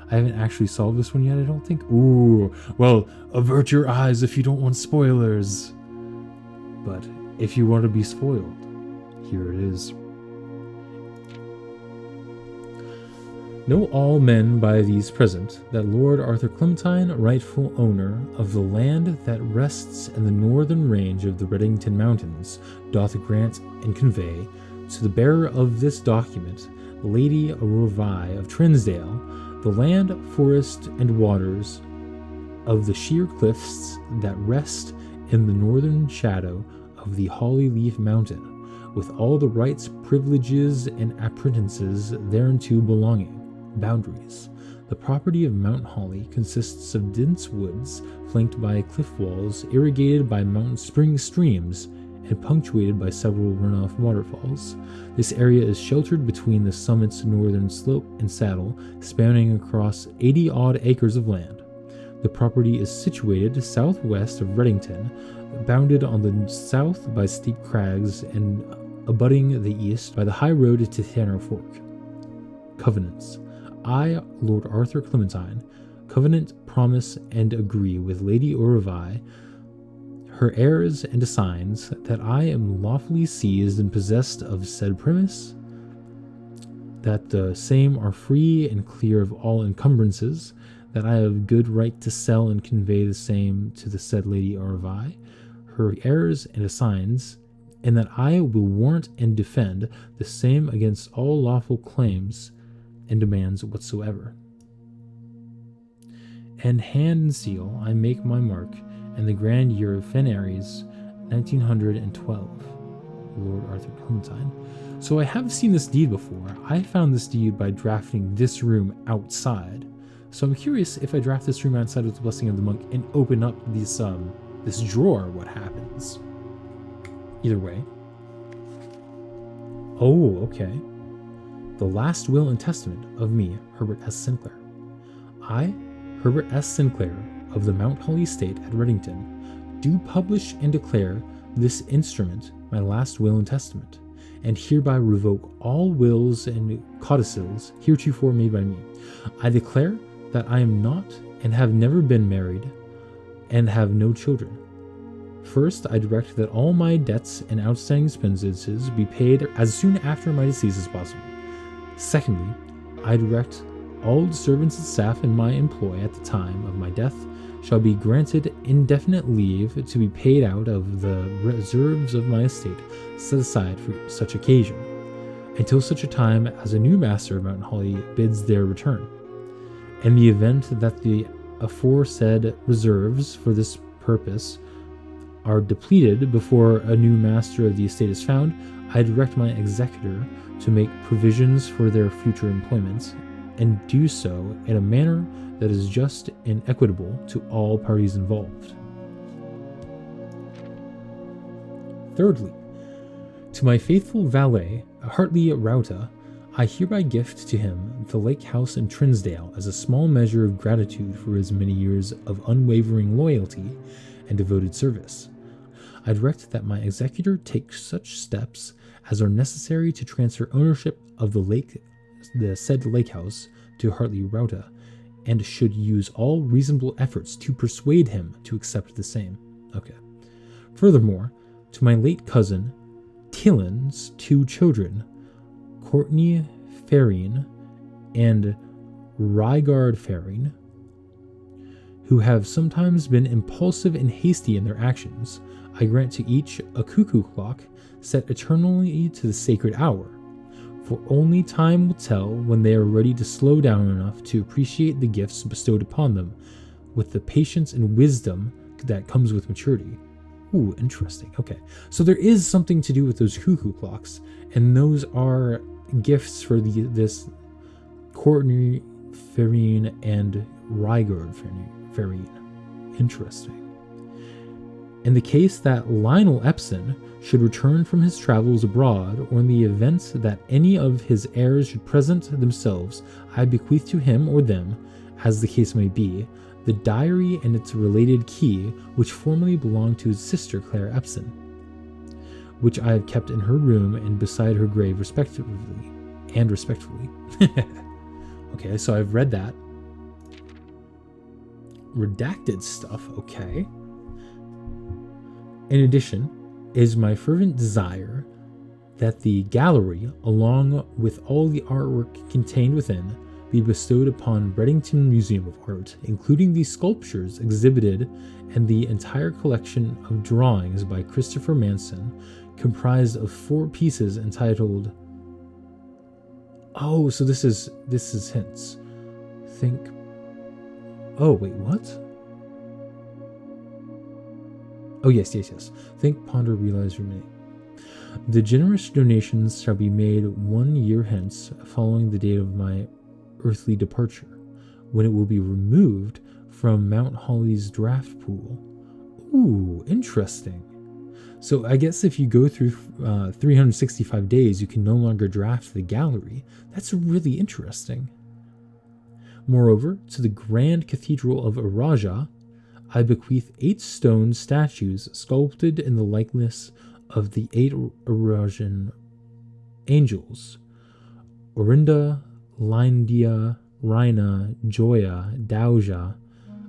I haven't actually solved this one yet, I don't think. Ooh, well, avert your eyes if you don't want spoilers. But if you want to be spoiled, here it is. Know all men by these present that Lord Arthur Clementine, rightful owner of the land that rests in the northern range of the Reddington Mountains, doth grant and convey to the bearer of this document, Lady Aurora Vi of Trinsdale, the land, forest, and waters of the sheer cliffs that rest in the northern shadow of the Holly Leaf Mountain, with all the rights, privileges, and apprehenances thereunto belonging, boundaries, The property of Mount Holly consists of dense woods flanked by cliff walls, irrigated by mountain spring streams, and punctuated by several runoff waterfalls. This area is sheltered between the summit's northern slope and saddle, spanning across 80-odd acres of land. The property is situated southwest of Redington, bounded on the south by steep crags and abutting the east by the high road to Tanner Fork. Covenants. I, Lord Arthur Clementine, covenant, promise, and agree with Lady Orovai, her heirs and assigns, that I am lawfully seized and possessed of said premise, that the same are free and clear of all encumbrances, that I have good right to sell and convey the same to the said Lady Orovai, her heirs and assigns, and that I will warrant and defend the same against all lawful claims and demands whatsoever. And hand and seal I make my mark in the grand year of Fen Aries, 1912. Lord Arthur Clementine. So I have seen this deed before. I found this deed by drafting this room outside. So I'm curious, if I draft this room outside with the blessing of the monk and open up this drawer, what happens? Either way. Oh, okay. The last will and testament of me, Herbert S. Sinclair. I, Herbert S. Sinclair, of the Mount Holly estate at Redington, do publish and declare this instrument my last will and testament, and hereby revoke all wills and codicils heretofore made by me. I declare that I am not and have never been married, and have no children. First, I direct that all my debts and outstanding expenses be paid as soon after my decease as possible. Secondly, I direct all the servants and staff in my employ at the time of my death shall be granted indefinite leave to be paid out of the reserves of my estate set aside for such occasion, until such a time as a new master of Mount Holly bids their return. In the event that the aforesaid reserves for this purpose are depleted before a new master of the estate is found, I direct my executor to make provisions for their future employments, and do so in a manner that is just and equitable to all parties involved. Thirdly, to my faithful valet, Hartley Rauta, I hereby gift to him the lake house in Trinsdale as a small measure of gratitude for his many years of unwavering loyalty and devoted service. I direct that my executor take such steps as are necessary to transfer ownership of the said lake house to Hartley Rauta, and should use all reasonable efforts to persuade him to accept the same. Okay. Furthermore, to my late cousin, Tillen's 2 children, Courtney Ferrine and Rygard Ferrine, who have sometimes been impulsive and hasty in their actions, I grant to each a cuckoo clock set eternally to the sacred hour, for only time will tell when they are ready to slow down enough to appreciate the gifts bestowed upon them, with the patience and wisdom that comes with maturity. Ooh, interesting. Okay, so there is something to do with those cuckoo clocks, and those are gifts for this Courtney Ferrine and Rygard Ferrine. Interesting. In the case that Lionel Epson should return from his travels abroad, or in the event that any of his heirs should present themselves, I bequeath to him or them, as the case may be, the diary and its related key, which formerly belonged to his sister Claire Epson, which I have kept in her room and beside her grave respectively. Okay, so I've read that. Redacted stuff, okay. In addition, it is my fervent desire that the gallery, along with all the artwork contained within, be bestowed upon Redington Museum of Art, including the sculptures exhibited and the entire collection of drawings by Christopher Manson, comprised of 4 pieces entitled... Oh, so this is hints. Think... Oh, wait, what? Oh, yes. Think, ponder, realize, ruminate. The generous donations shall be made 1 year hence, following the date of my earthly departure, when it will be removed from Mount Holly's draft pool. Ooh, interesting. So I guess if you go through 365 days, you can no longer draft the gallery. That's really interesting. Moreover, to the Grand Cathedral of Araja, I bequeath 8 stone statues sculpted in the likeness of the 8 Arajan angels: Orinda, Lyndia, Rhina, Joya, Dauja,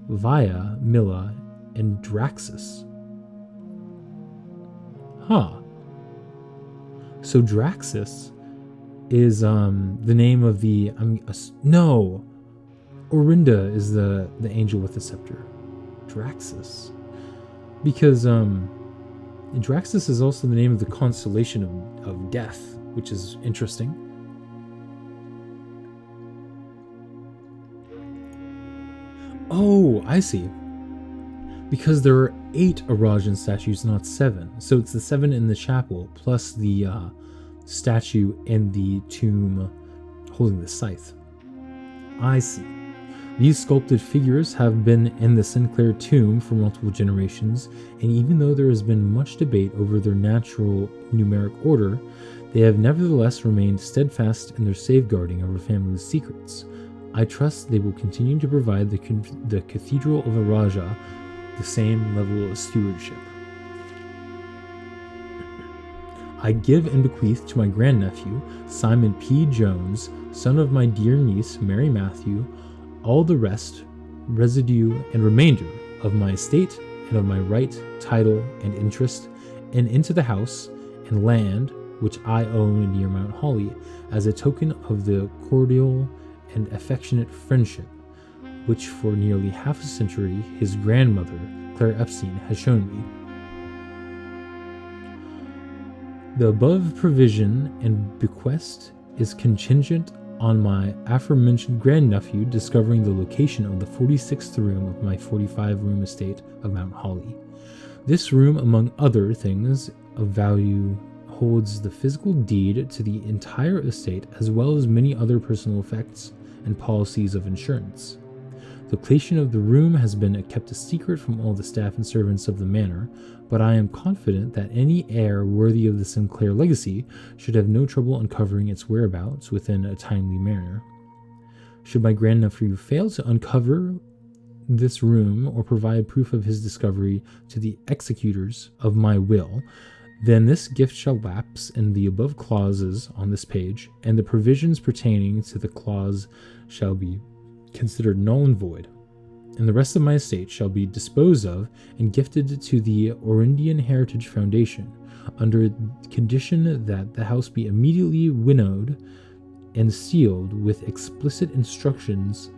Via, Milla, and Draxus. Huh. So Draxus is the name of the no. Orinda is the angel with the scepter. Draxus. Because Draxus is also the name of the constellation of death, which is interesting. Oh, I see. Because there are 8 Arajan statues, not 7. So it's the 7 in the chapel, plus the statue in the tomb holding the scythe. I see. These sculpted figures have been in the Sinclair tomb for multiple generations, and even though there has been much debate over their natural numeric order, they have nevertheless remained steadfast in their safeguarding of our family's secrets. I trust they will continue to provide the Cathedral of Araja the same level of stewardship. I give and bequeath to my grandnephew, Simon P. Jones, son of my dear niece, Mary Matthew, all the rest, residue, and remainder of my estate and of my right, title, and interest, and into the house and land which I own near Mount Holly, as a token of the cordial and affectionate friendship which for nearly half a century his grandmother, Claire Epstein, has shown me. The above provision and bequest is contingent on my aforementioned grandnephew discovering the location of the 46th room of my 45-room estate of Mount Holly. This room, among other things of value, holds the physical deed to the entire estate as well as many other personal effects and policies of insurance. The location of the room has been kept a secret from all the staff and servants of the manor, but I am confident that any heir worthy of the Sinclair legacy should have no trouble uncovering its whereabouts within a timely manner. Should my grandnephew fail to uncover this room or provide proof of his discovery to the executors of my will, then this gift shall lapse in the above clauses on this page, and the provisions pertaining to the clause shall be considered null and void, and the rest of my estate shall be disposed of and gifted to the Orindian Heritage Foundation, under condition that the house be immediately winnowed and sealed with explicit instructions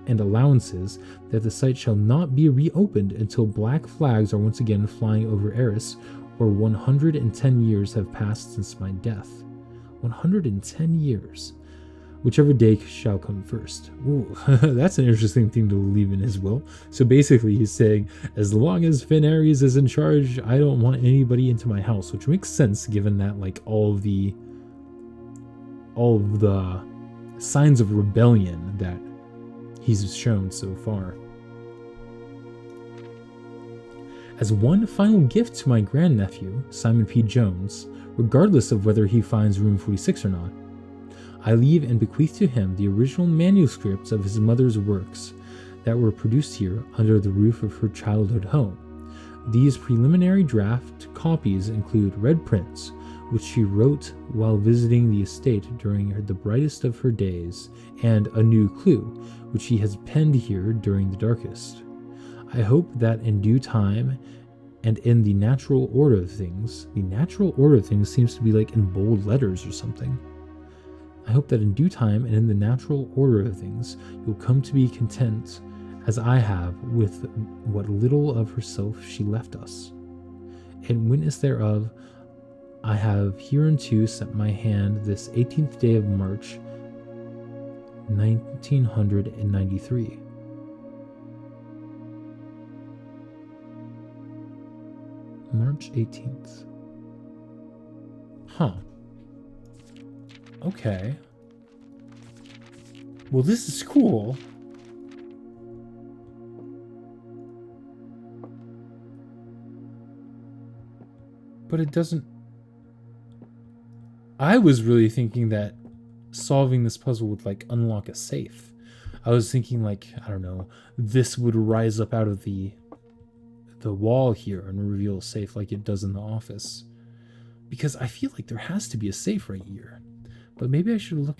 and allowances that the site shall not be reopened until black flags are once again flying over Eris, or 110 years have passed since my death. 110 years. Whichever day shall come first. Ooh, that's an interesting thing to leave in his will. So basically he's saying, as long as Finn Ares is in charge, I don't want anybody into my house, which makes sense given that like all of the signs of rebellion that he's shown so far. As one final gift to my grandnephew, Simon P. Jones, regardless of whether he finds room 46 or not, I leave and bequeath to him the original manuscripts of his mother's works that were produced here under the roof of her childhood home. These preliminary draft copies include red prints, which she wrote while visiting the estate during the brightest of her days, and a new clue, which she has penned here during the darkest. I hope that in due time and in the natural order of things seems to be like in bold letters or something. I hope that in due time and in the natural order of things, you'll come to be content as I have with what little of herself she left us. In witness thereof, I have hereunto set my hand this 18th day of March, 1993. March 18th. Huh. Okay. Well, this is cool. But it doesn't... I was really thinking that solving this puzzle would, like, unlock a safe. I was thinking, like, I don't know, this would rise up out of the wall here and reveal a safe like it does in the office. Because I feel like there has to be a safe right here. But maybe I should look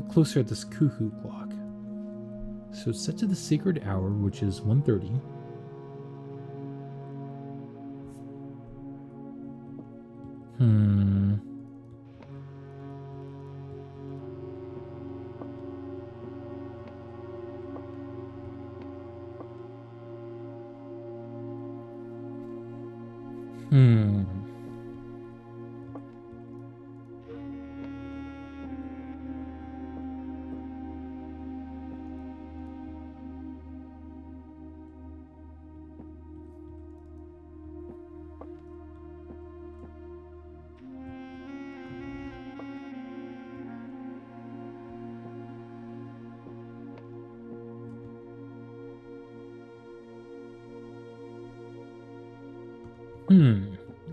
closer at this cuckoo clock. So it's set to the sacred hour, which is 1:30. Hmm.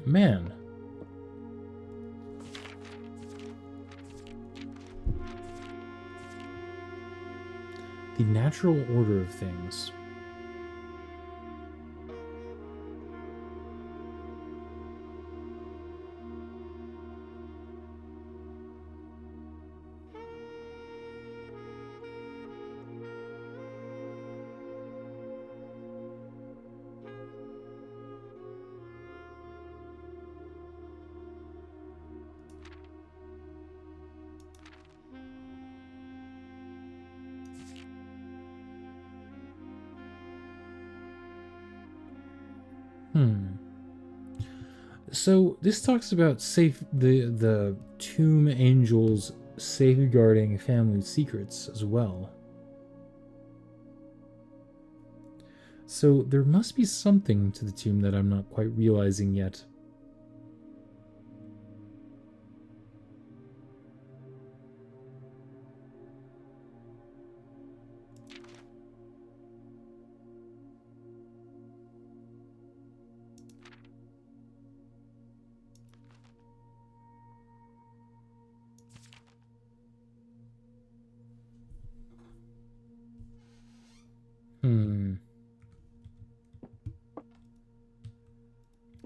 Man. The natural order of things. So this talks about the tomb angels safeguarding family secrets as well. So there must be something to the tomb that I'm not quite realizing yet.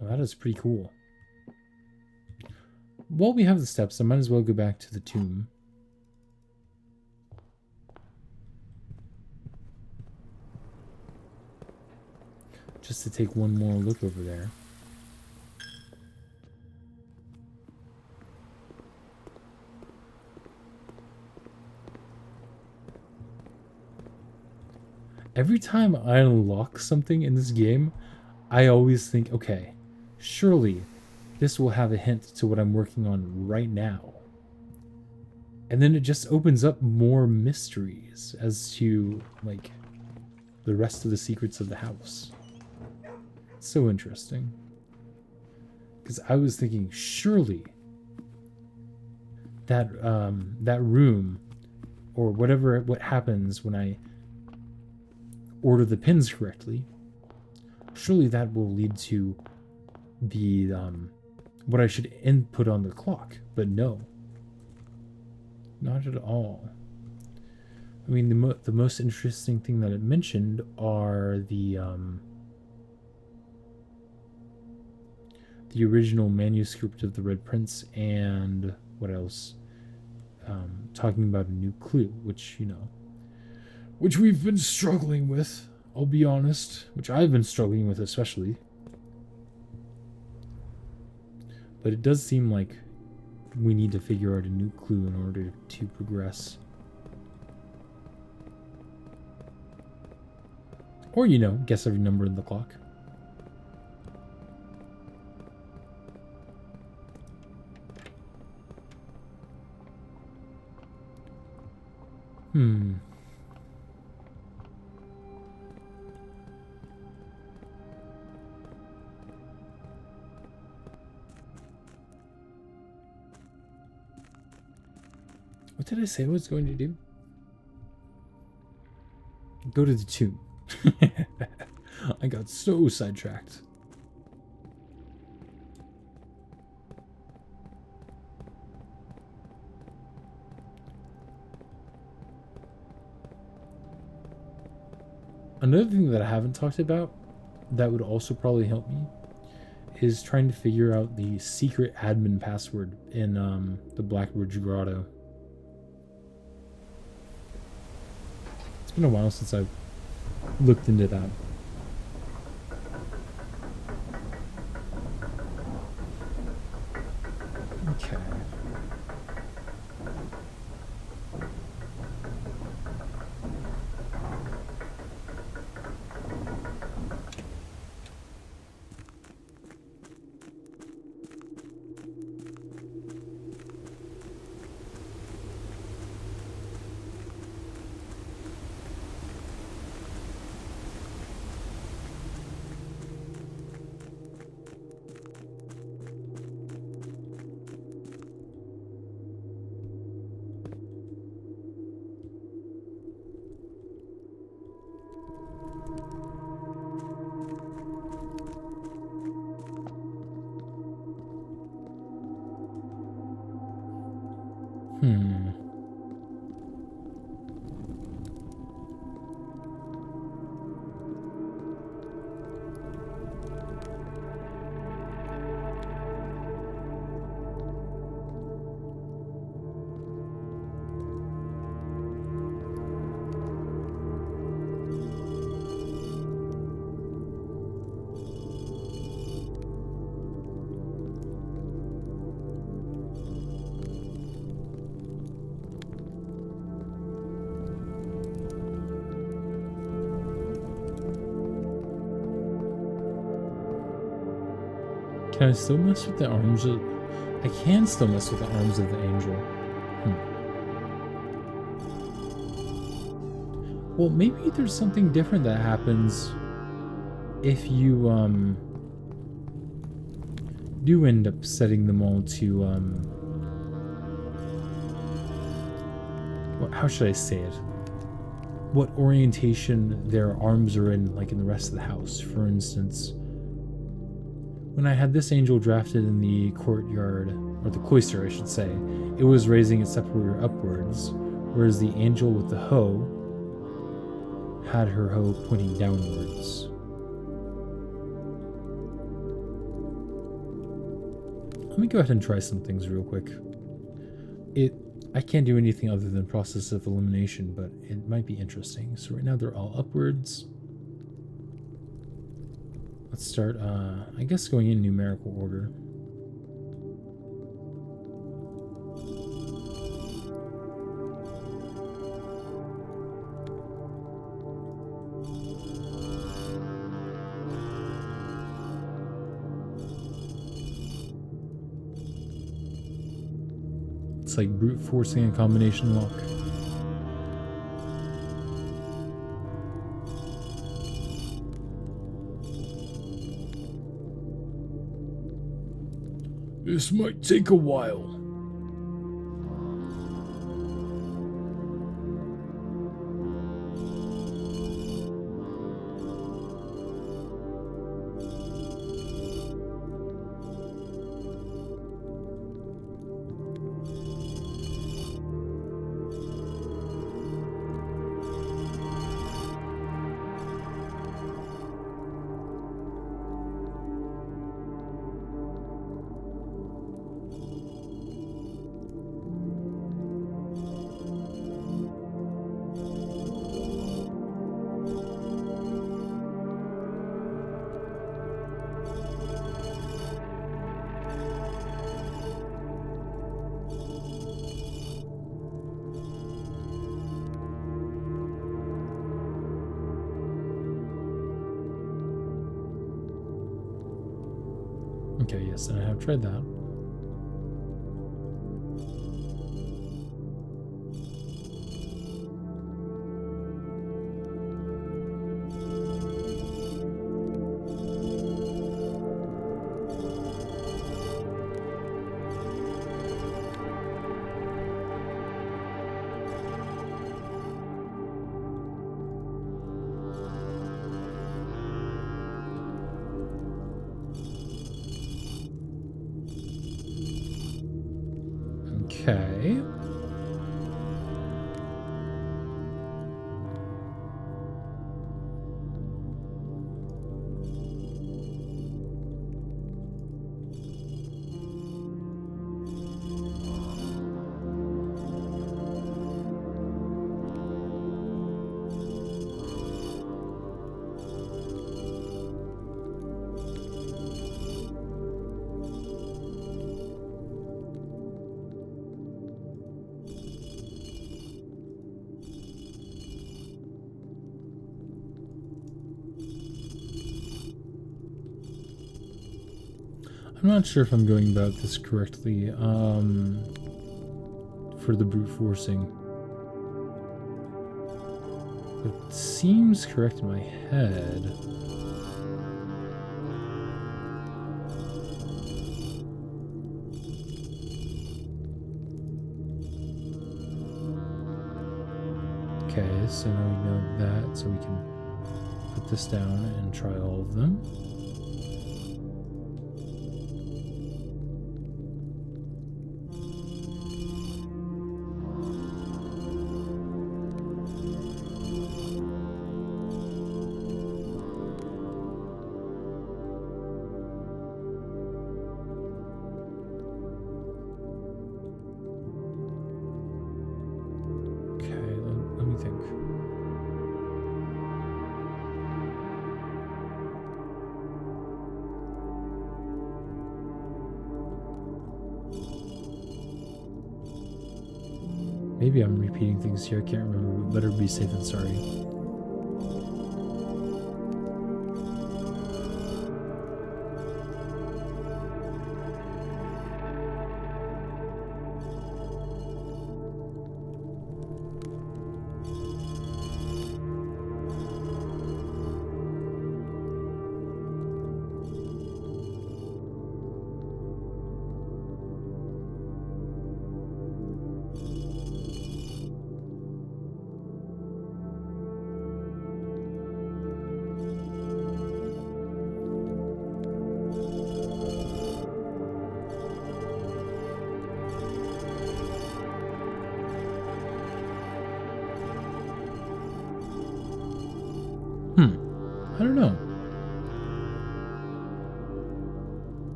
Well, that is pretty cool. While we have the steps, I might as well go back to the tomb. Just to take one more look over there. Every time I unlock something in this game, I always think, okay, surely this will have a hint to what I'm working on right now. And then it just opens up more mysteries as to, like, the rest of the secrets of the house. It's so interesting. Because I was thinking, surely that that room, or what happens when I order the pins correctly, surely that will lead to the what I should input on the clock. But no, not at all. I mean, the most interesting thing that it mentioned are the original manuscript of the Red Prince, and what else? Talking about a new clue, which we've been struggling with, I'll be honest, which I've been struggling with especially. But it does seem like we need to figure out a new clue in order to progress. Or, guess every number in the clock. What did I say I was going to do? Go to the tomb. I got so sidetracked. Another thing that I haven't talked about that would also probably help me is trying to figure out the secret admin password in the Blackbridge Grotto. It's been a while since I've looked into that. Okay. Hmm. Can I still mess with the arms of... I can still mess with the arms of the angel. Well, maybe there's something different that happens if you, do end up setting them all to, how should I say it? What orientation their arms are in, like in the rest of the house. For instance, when I had this angel drafted in the courtyard, or the cloister, I should say, it was raising its sepulchre upwards, whereas the angel with the hoe had her hoe pointing downwards. Let me go ahead and try some things real quick. I can't do anything other than process of elimination, but it might be interesting. So right now they're all upwards. Let's start, I guess, going in numerical order. It's like brute forcing a combination lock. This might take a while. Okay, yes, and I have tried that. Okay. I'm not sure if I'm going about this correctly. For the brute forcing. It seems correct in my head. Okay, so now we know that, so we can put this down and try all of them. Let me think. Maybe I'm repeating things here. I can't remember. Better be safe than sorry. I don't know.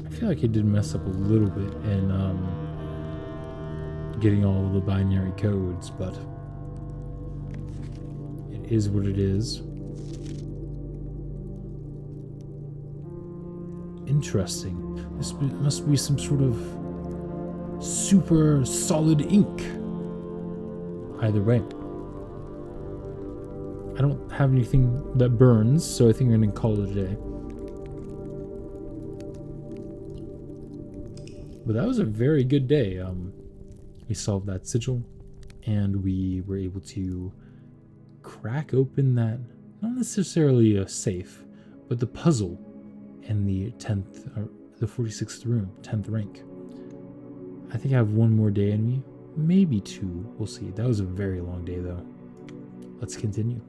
I feel like I did mess up a little bit in getting all of the binary codes, but it is what it is. Interesting. This must be some sort of super solid ink. Either way. I don't have anything that burns, so I think I'm going to call it a day. But that was a very good day. We solved that sigil, and we were able to crack open that, not necessarily a safe, but the puzzle in the 10th, or the 46th room, 10th rank. I think I have one more day in me, maybe two, we'll see. That was a very long day though. Let's continue.